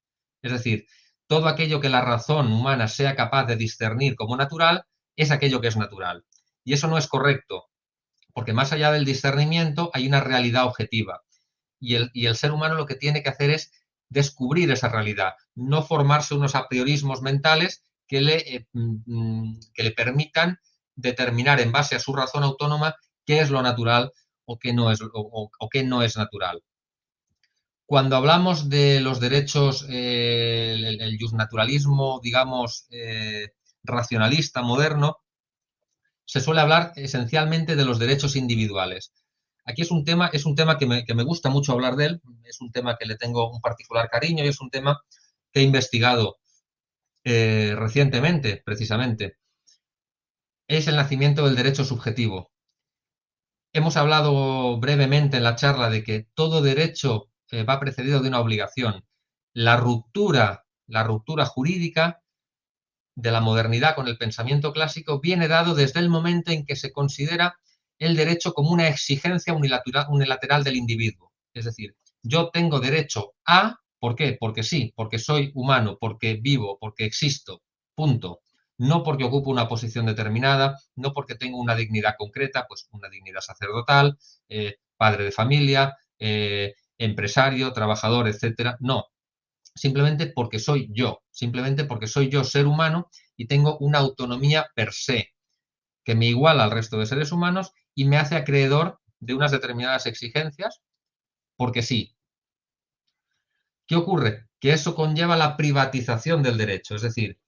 Es decir, todo aquello que la razón humana sea capaz de discernir como natural es aquello que es natural. Y eso no es correcto, porque más allá del discernimiento hay una realidad objetiva. Y el ser humano lo que tiene que hacer es descubrir esa realidad, no formarse unos apriorismos mentales que le permitan determinar en base a su razón autónoma qué es lo natural o qué no es natural. Cuando hablamos de los derechos, el justnaturalismo, digamos, racionalista, moderno, se suele hablar esencialmente de los derechos individuales. Aquí es un tema que me gusta mucho hablar de él, es un tema que le tengo un particular cariño y es un tema que he investigado recientemente, precisamente. Es el nacimiento del derecho subjetivo. Hemos hablado brevemente en la charla de que todo derecho va precedido de una obligación. La ruptura jurídica de la modernidad con el pensamiento clásico viene dado desde el momento en que se considera el derecho como una exigencia unilateral del individuo. Es decir, yo tengo derecho a, ¿por qué? Porque sí, porque soy humano, porque vivo, porque existo, punto. No porque ocupo una posición determinada, no porque tengo una dignidad concreta, pues una dignidad sacerdotal, padre de familia, empresario, trabajador, etcétera. No, simplemente porque soy yo ser humano y tengo una autonomía per se, que me iguala al resto de seres humanos y me hace acreedor de unas determinadas exigencias, porque sí. ¿Qué ocurre? Que eso conlleva la privatización del derecho, es decir,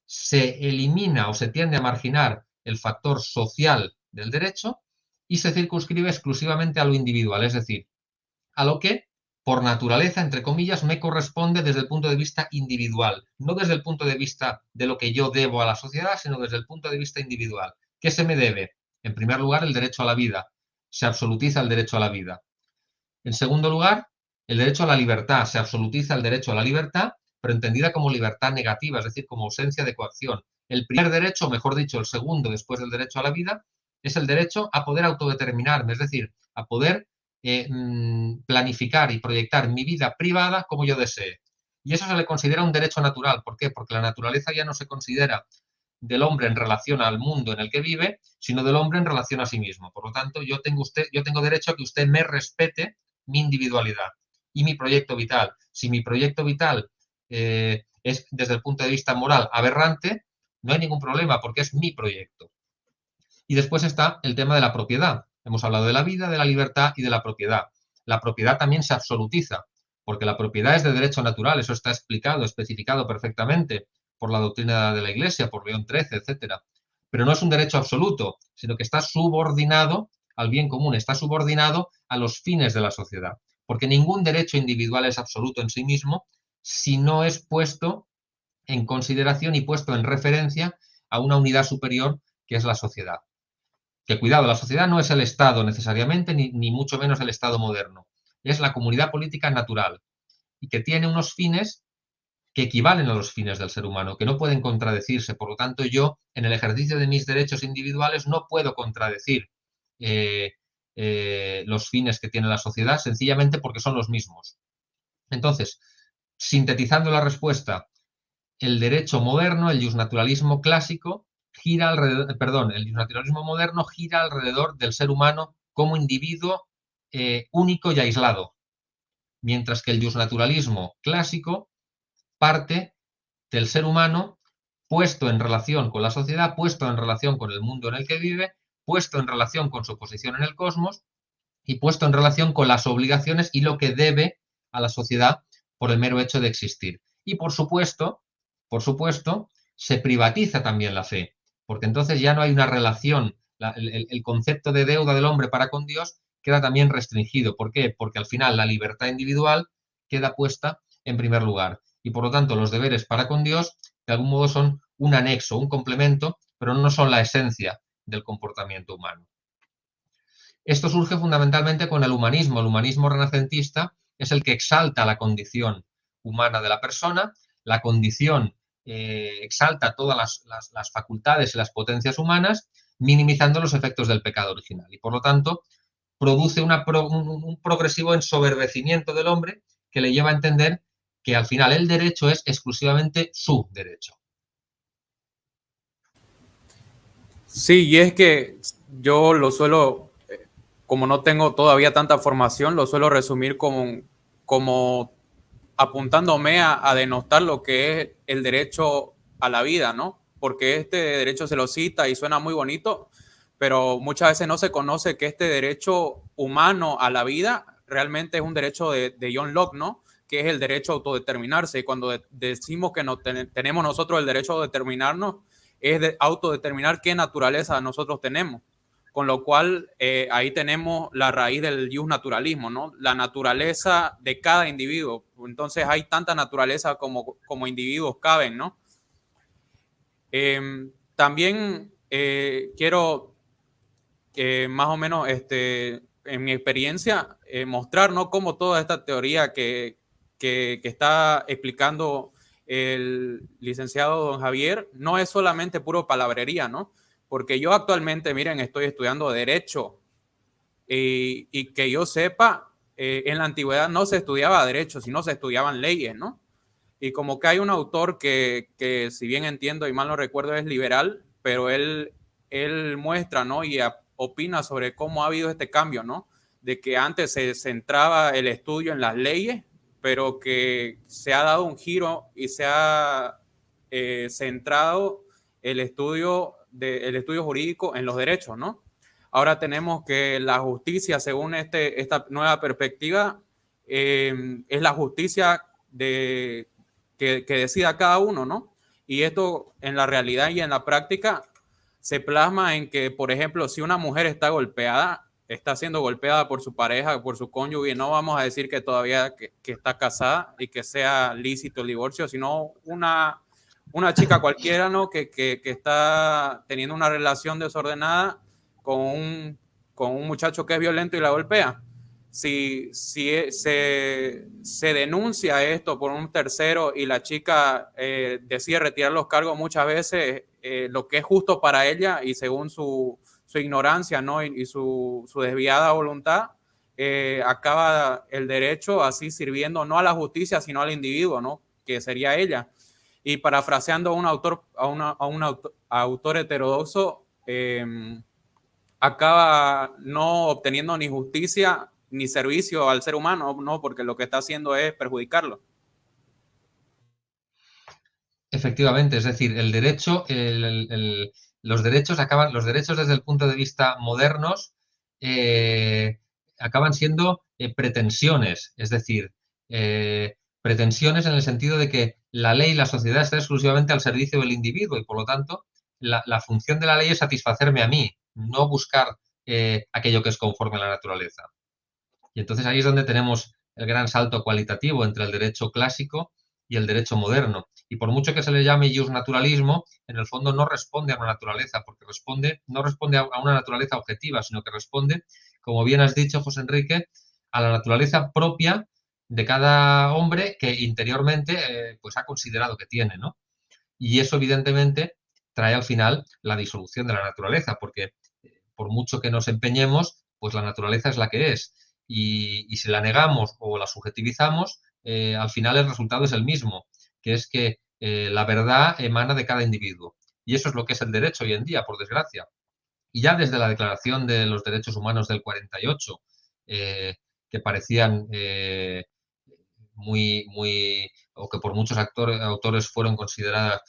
se elimina o se tiende a marginar el factor social del derecho y se circunscribe exclusivamente a lo individual, es decir, a lo que, por naturaleza, entre comillas, me corresponde desde el punto de vista individual, no desde el punto de vista de lo que yo debo a la sociedad, sino desde el punto de vista individual. ¿Qué se me debe? En primer lugar, el derecho a la vida. Se absolutiza el derecho a la vida. En segundo lugar, el derecho a la libertad. Se absolutiza el derecho a la libertad, pero entendida como libertad negativa, es decir, como ausencia de coacción. El primer derecho, o mejor dicho, el segundo después del derecho a la vida, es el derecho a poder autodeterminarme, es decir, a poder planificar y proyectar mi vida privada como yo desee. Y eso se le considera un derecho natural. ¿Por qué? Porque la naturaleza ya no se considera del hombre en relación al mundo en el que vive, sino del hombre en relación a sí mismo. Por lo tanto, yo tengo derecho a que usted me respete mi individualidad y mi proyecto vital. Si mi proyecto vital es, desde el punto de vista moral, aberrante, no hay ningún problema porque es mi proyecto. Y después está el tema de la propiedad. Hemos hablado de la vida, de la libertad y de la propiedad. La propiedad también se absolutiza, porque la propiedad es de derecho natural, eso está explicado, especificado perfectamente por la doctrina de la Iglesia, por León XIII, etcétera. Pero no es un derecho absoluto, sino que está subordinado al bien común, está subordinado a los fines de la sociedad. Porque ningún derecho individual es absoluto en sí mismo si no es puesto en consideración y puesto en referencia a una unidad superior que es la sociedad. Que cuidado, la sociedad no es el Estado necesariamente, ni mucho menos el Estado moderno. Es la comunidad política natural y que tiene unos fines que equivalen a los fines del ser humano, que no pueden contradecirse. Por lo tanto, yo, en el ejercicio de mis derechos individuales, no puedo contradecir los fines que tiene la sociedad, sencillamente porque son los mismos. Entonces, sintetizando la respuesta, el derecho moderno, el justnaturalismo clásico, gira alrededor, el justnaturalismo moderno gira alrededor del ser humano como individuo único y aislado, mientras que el justnaturalismo clásico parte del ser humano puesto en relación con la sociedad, puesto en relación con el mundo en el que vive, puesto en relación con su posición en el cosmos y puesto en relación con las obligaciones y lo que debe a la sociedad por el mero hecho de existir. Y por supuesto, se privatiza también la fe, porque entonces ya no hay una relación, el concepto de deuda del hombre para con Dios queda también restringido. ¿Por qué? Porque al final la libertad individual queda puesta en primer lugar. Y por lo tanto los deberes para con Dios de algún modo son un anexo, un complemento, pero no son la esencia del comportamiento humano. Esto surge fundamentalmente con el humanismo. El humanismo renacentista es el que exalta la condición humana de la persona, la condición exalta todas las facultades y las potencias humanas, minimizando los efectos del pecado original. Y por lo tanto, produce un progresivo ensoberbecimiento del hombre que le lleva a entender que al final el derecho es exclusivamente su derecho. Sí, y es que yo lo suelo, como no tengo todavía tanta formación, lo suelo resumir como apuntándome a denostar lo que es el derecho a la vida, ¿no? Porque este derecho se lo cita y suena muy bonito, pero muchas veces no se conoce que este derecho humano a la vida realmente es un derecho de John Locke, ¿no? Que es el derecho a autodeterminarse. Y cuando decimos que tenemos nosotros el derecho a determinarnos, es de autodeterminar qué naturaleza nosotros tenemos. Con lo cual, ahí tenemos la raíz del justnaturalismo, ¿no? La naturaleza de cada individuo. Entonces, hay tanta naturaleza como individuos caben, ¿no? También quiero más o menos, en mi experiencia, mostrar, ¿no?, cómo toda esta teoría que está explicando el licenciado don Javier no es solamente puro palabrería, ¿no? Porque yo actualmente, miren, estoy estudiando Derecho y que yo sepa, en la antigüedad no se estudiaba Derecho, sino se estudiaban leyes, ¿no? Y como que hay un autor que si bien entiendo y mal no recuerdo, es liberal, pero él muestra, ¿no?, y opina sobre cómo ha habido este cambio, ¿no? De que antes se centraba el estudio en las leyes, pero que se ha dado un giro y se ha centrado el estudio jurídico en los derechos, ¿no? Ahora tenemos que la justicia, según esta nueva perspectiva, es la justicia que decida cada uno, ¿no? Y esto en la realidad y en la práctica se plasma en que, por ejemplo, si una mujer está siendo golpeada por su pareja, por su cónyuge, no vamos a decir que todavía que está casada y que sea lícito el divorcio, sino una chica cualquiera, ¿no?, que está teniendo una relación desordenada con un muchacho que es violento y la golpea. Si se denuncia esto por un tercero y la chica decide retirar los cargos, muchas veces lo que es justo para ella y según su ignorancia, ¿no?, y su desviada voluntad, acaba el derecho así sirviendo no a la justicia, sino al individuo, ¿no? que sería ella. Y parafraseando a un autor heterodoxo, acaba no obteniendo ni justicia ni servicio al ser humano, no, porque lo que está haciendo es perjudicarlo. Efectivamente, es decir, el derecho, los derechos desde el punto de vista modernos acaban siendo pretensiones, es decir, pretensiones en el sentido de que la ley y la sociedad está exclusivamente al servicio del individuo y, por lo tanto, la función de la ley es satisfacerme a mí, no buscar aquello que es conforme a la naturaleza. Y entonces ahí es donde tenemos el gran salto cualitativo entre el derecho clásico y el derecho moderno. Y por mucho que se le llame justnaturalismo, en el fondo no responde a una naturaleza, porque no responde a una naturaleza objetiva, sino que responde, como bien has dicho, José Enrique, a la naturaleza propia de cada hombre que interiormente pues ha considerado que tiene, ¿no? Y eso, evidentemente, trae al final la disolución de la naturaleza, porque por mucho que nos empeñemos, pues la naturaleza es la que es. Y si la negamos o la subjetivizamos, al final el resultado es el mismo, que es que la verdad emana de cada individuo. Y eso es lo que es el derecho hoy en día, por desgracia. Y ya desde la Declaración de los Derechos Humanos del 48, que parecían o que por muchos autores fueron consideradas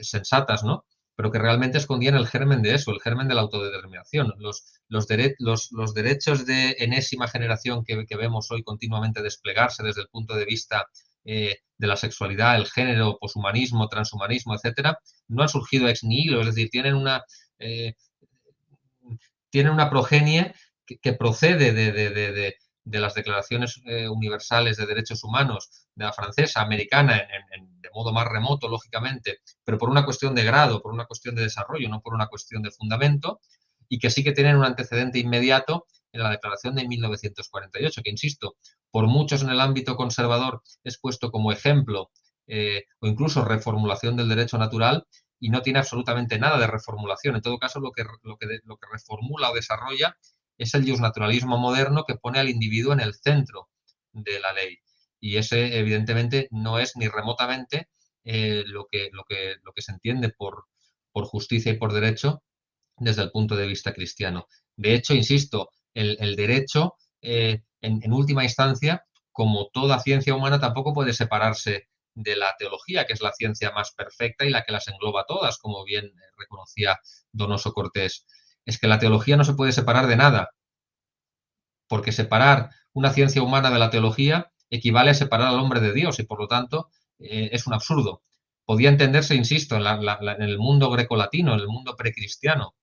sensatas, ¿no? Pero que realmente escondían el germen de eso, el germen de la autodeterminación. Los derechos de enésima generación que vemos hoy continuamente desplegarse desde el punto de vista de la sexualidad, el género, poshumanismo, transhumanismo, etcétera, no han surgido ex nihilo, es decir, tienen una progenie que procede de las declaraciones universales de derechos humanos, de la francesa, americana, de modo más remoto, lógicamente, pero por una cuestión de grado, por una cuestión de desarrollo, no por una cuestión de fundamento, y que sí que tienen un antecedente inmediato en la Declaración de 1948, que, insisto, por muchos en el ámbito conservador es puesto como ejemplo o incluso reformulación del derecho natural, y no tiene absolutamente nada de reformulación. En todo caso, lo que reformula o desarrolla es el justnaturalismo moderno que pone al individuo en el centro de la ley. Y ese, evidentemente, no es ni remotamente lo que se entiende por justicia y por derecho desde el punto de vista cristiano. De hecho, insisto, el derecho, en última instancia, como toda ciencia humana, tampoco puede separarse de la teología, que es la ciencia más perfecta y la que las engloba todas, como bien reconocía Donoso Cortés. Es que la teología no se puede separar de nada, porque separar una ciencia humana de la teología equivale a separar al hombre de Dios y, por lo tanto, es un absurdo. Podía entenderse, insisto, en el mundo grecolatino, en el mundo precristiano,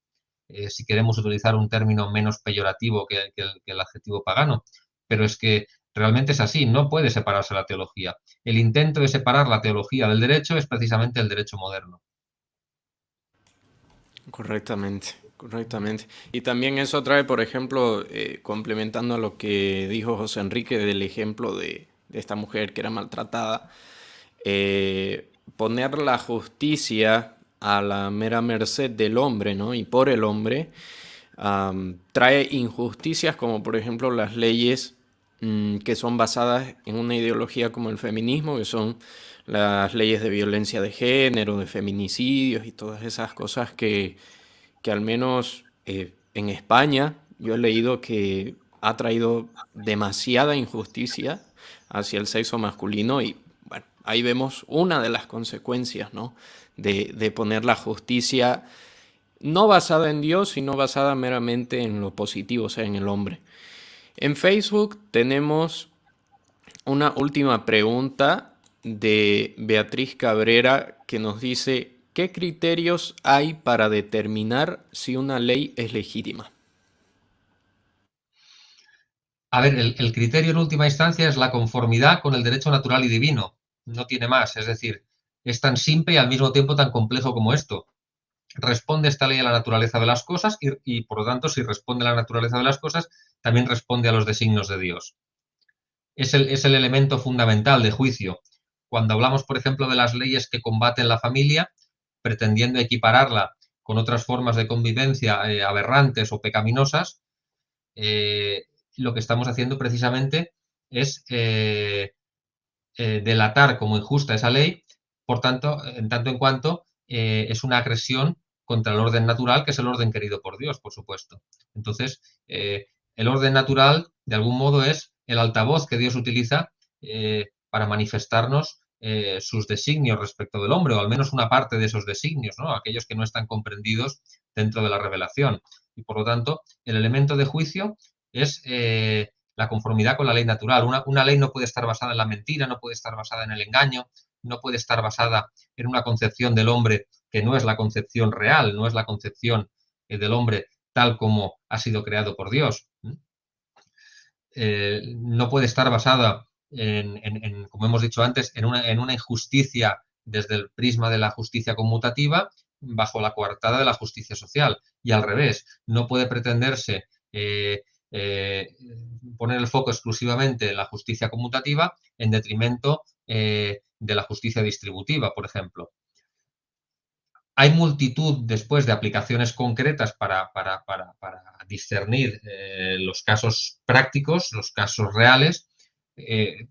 si queremos utilizar un término menos peyorativo que el adjetivo pagano, pero es que realmente es así, no puede separarse la teología. El intento de separar la teología del derecho es precisamente el derecho moderno. Correctamente. Y también eso trae, por ejemplo, complementando a lo que dijo José Enrique del ejemplo de esta mujer que era maltratada, poner la justicia a la mera merced del hombre, ¿no? Y por el hombre, trae injusticias como, por ejemplo, las leyes que son basadas en una ideología como el feminismo, que son las leyes de violencia de género, de feminicidios y todas esas cosas que al menos en España yo he leído que ha traído demasiada injusticia hacia el sexo masculino y bueno, ahí vemos una de las consecuencias, ¿no? de poner la justicia no basada en Dios, sino basada meramente en lo positivo, o sea, en el hombre. En Facebook tenemos una última pregunta de Beatriz Cabrera que nos dice: ¿qué criterios hay para determinar si una ley es legítima? A ver, el criterio en última instancia es la conformidad con el derecho natural y divino. No tiene más. Es decir, es tan simple y al mismo tiempo tan complejo como esto. Responde esta ley a la naturaleza de las cosas y por lo tanto, si responde a la naturaleza de las cosas, también responde a los designios de Dios. Es el elemento fundamental de juicio. Cuando hablamos, por ejemplo, de las leyes que combaten la familia, pretendiendo equipararla con otras formas de convivencia aberrantes o pecaminosas, lo que estamos haciendo precisamente es delatar como injusta esa ley, por tanto, en tanto en cuanto es una agresión contra el orden natural, que es el orden querido por Dios, por supuesto. Entonces, el orden natural, de algún modo, es el altavoz que Dios utiliza para manifestarnos sus designios respecto del hombre, o al menos una parte de esos designios, ¿no? Aquellos que no están comprendidos dentro de la revelación. Y, por lo tanto, el elemento de juicio es la conformidad con la ley natural. Una ley no puede estar basada en la mentira, no puede estar basada en el engaño, no puede estar basada en una concepción del hombre que no es la concepción real, no es la concepción del hombre tal como ha sido creado por Dios. No puede estar basada como hemos dicho antes, en una injusticia desde el prisma de la justicia conmutativa bajo la coartada de la justicia social. Y al revés, no puede pretenderse poner el foco exclusivamente en la justicia conmutativa en detrimento de la justicia distributiva, por ejemplo. Hay multitud después de aplicaciones concretas para discernir los casos prácticos, los casos reales,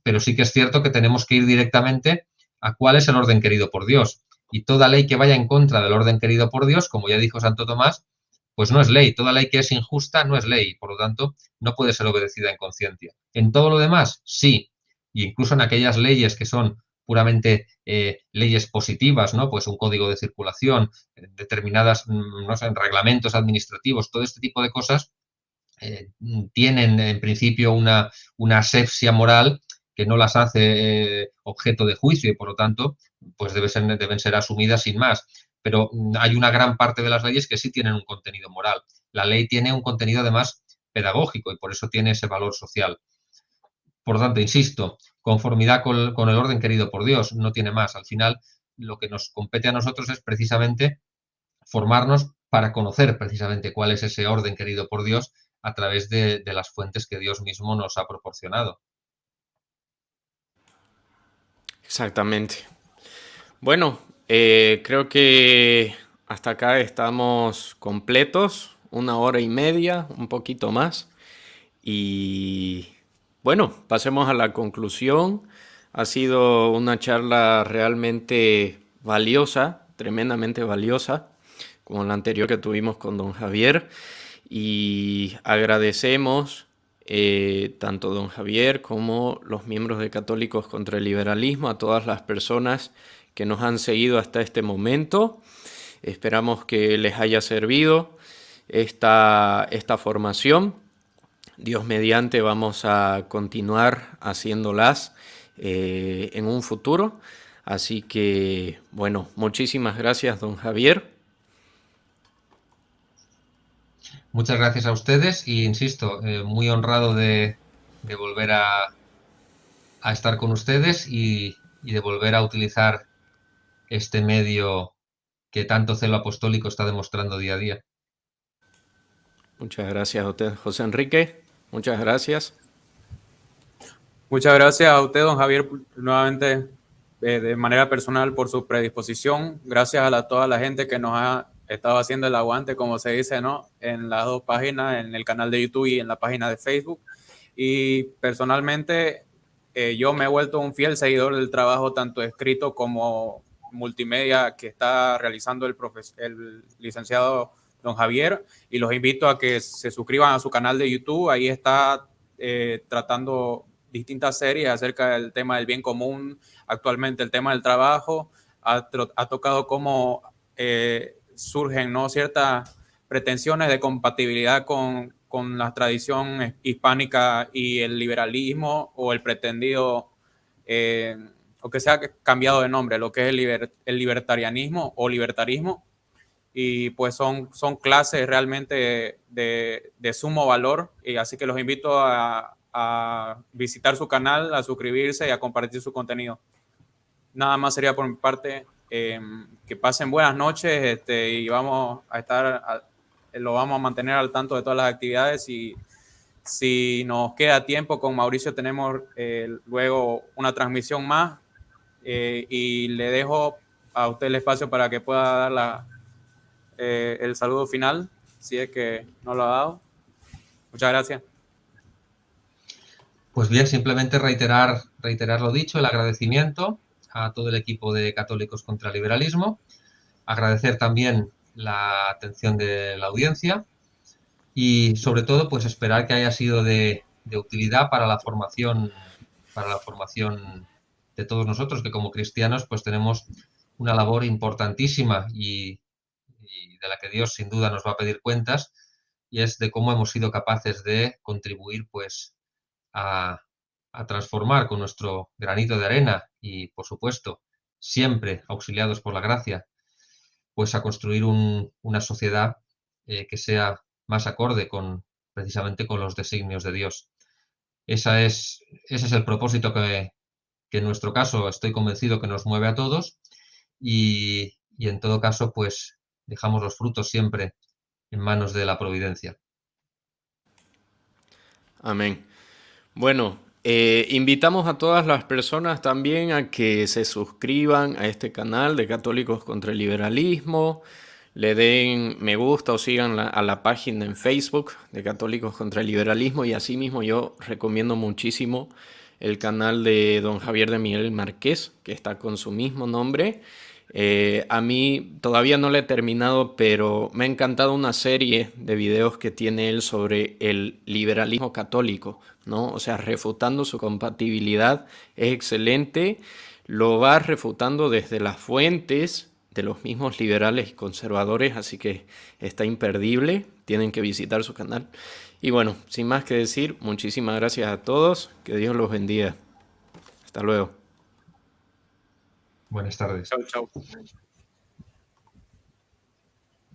pero sí que es cierto que tenemos que ir directamente a cuál es el orden querido por Dios. Y toda ley que vaya en contra del orden querido por Dios, como ya dijo Santo Tomás, pues no es ley. Toda ley que es injusta no es ley, por lo tanto, no puede ser obedecida en conciencia. En todo lo demás, sí. Y incluso en aquellas leyes que son puramente leyes positivas, ¿no? Pues un código de circulación, determinadas, no sé, reglamentos administrativos, todo este tipo de cosas tienen en principio una asepsia moral que no las hace objeto de juicio y por lo tanto pues deben ser asumidas sin más. Pero hay una gran parte de las leyes que sí tienen un contenido moral. La ley tiene un contenido además pedagógico y por eso tiene ese valor social. Por lo tanto, insisto, conformidad con el orden querido por Dios, no tiene más. Al final, lo que nos compete a nosotros es precisamente formarnos para conocer precisamente cuál es ese orden querido por Dios a través de las fuentes que Dios mismo nos ha proporcionado. Exactamente. Bueno, creo que hasta acá estamos completos, 1 hora y media, un poquito más. Y bueno, pasemos a la conclusión. Ha sido una charla realmente valiosa, tremendamente valiosa, como la anterior que tuvimos con don Javier. Y agradecemos tanto don Javier como los miembros de Católicos contra el Liberalismo, a todas las personas que nos han seguido hasta este momento. Esperamos que les haya servido esta formación. Dios mediante vamos a continuar haciéndolas en un futuro. Así que, bueno, muchísimas gracias, don Javier. Muchas gracias a ustedes y, insisto, muy honrado de volver a estar con ustedes y de volver a utilizar este medio que tanto celo apostólico está demostrando día a día. Muchas gracias a usted, José Enrique. Muchas gracias. Muchas gracias a usted, don Javier, nuevamente de manera personal por su predisposición. Gracias a toda la gente que nos ha estado haciendo el aguante, como se dice, ¿no? En las dos páginas, en el canal de YouTube y en la página de Facebook. Y personalmente, yo me he vuelto un fiel seguidor del trabajo tanto escrito como multimedia que está realizando el licenciado don Javier, y los invito a que se suscriban a su canal de YouTube. Ahí está tratando distintas series acerca del tema del bien común, actualmente el tema del trabajo. Ha tocado cómo surgen, ¿no?, ciertas pretensiones de compatibilidad con la tradición hispánica y el liberalismo, o el pretendido, o que se ha cambiado de nombre, lo que es el libertarianismo o libertarismo. Y pues son clases realmente de sumo valor, y así que los invito a visitar su canal, a suscribirse y a compartir su contenido. Nada más sería por mi parte. Que pasen buenas noches, y vamos a estar, lo vamos a mantener al tanto de todas las actividades, y si nos queda tiempo con Mauricio tenemos luego una transmisión más, y le dejo a usted el espacio para que pueda dar el saludo final, si es que no lo ha dado. Muchas gracias. Pues bien, simplemente reiterar reiterar lo dicho, el agradecimiento a todo el equipo de Católicos contra el Liberalismo, agradecer también la atención de la audiencia y sobre todo pues esperar que haya sido de utilidad para la formación de todos nosotros, que como cristianos pues tenemos una labor importantísima y de la que Dios sin duda nos va a pedir cuentas, y es de cómo hemos sido capaces de contribuir pues a transformar con nuestro granito de arena y por supuesto siempre auxiliados por la gracia, pues a construir una sociedad que sea más acorde precisamente con los designios de Dios. Ese es el propósito que en nuestro caso estoy convencido que nos mueve a todos y en todo caso pues dejamos los frutos siempre en manos de la providencia. Amén. Bueno, invitamos a todas las personas también a que se suscriban a este canal de Católicos contra el Liberalismo, le den me gusta o sigan a la página en Facebook de Católicos contra el Liberalismo, y asimismo yo recomiendo muchísimo el canal de don Javier de Miguel Márquez, que está con su mismo nombre. A mí todavía no lo he terminado, pero me ha encantado una serie de videos que tiene él sobre el liberalismo católico, ¿no? O sea, refutando su compatibilidad. Es excelente. Lo va refutando desde las fuentes de los mismos liberales y conservadores, así que está imperdible. Tienen que visitar su canal. Y bueno, sin más que decir, muchísimas gracias a todos. Que Dios los bendiga. Hasta luego. Buenas tardes. Chau, chau.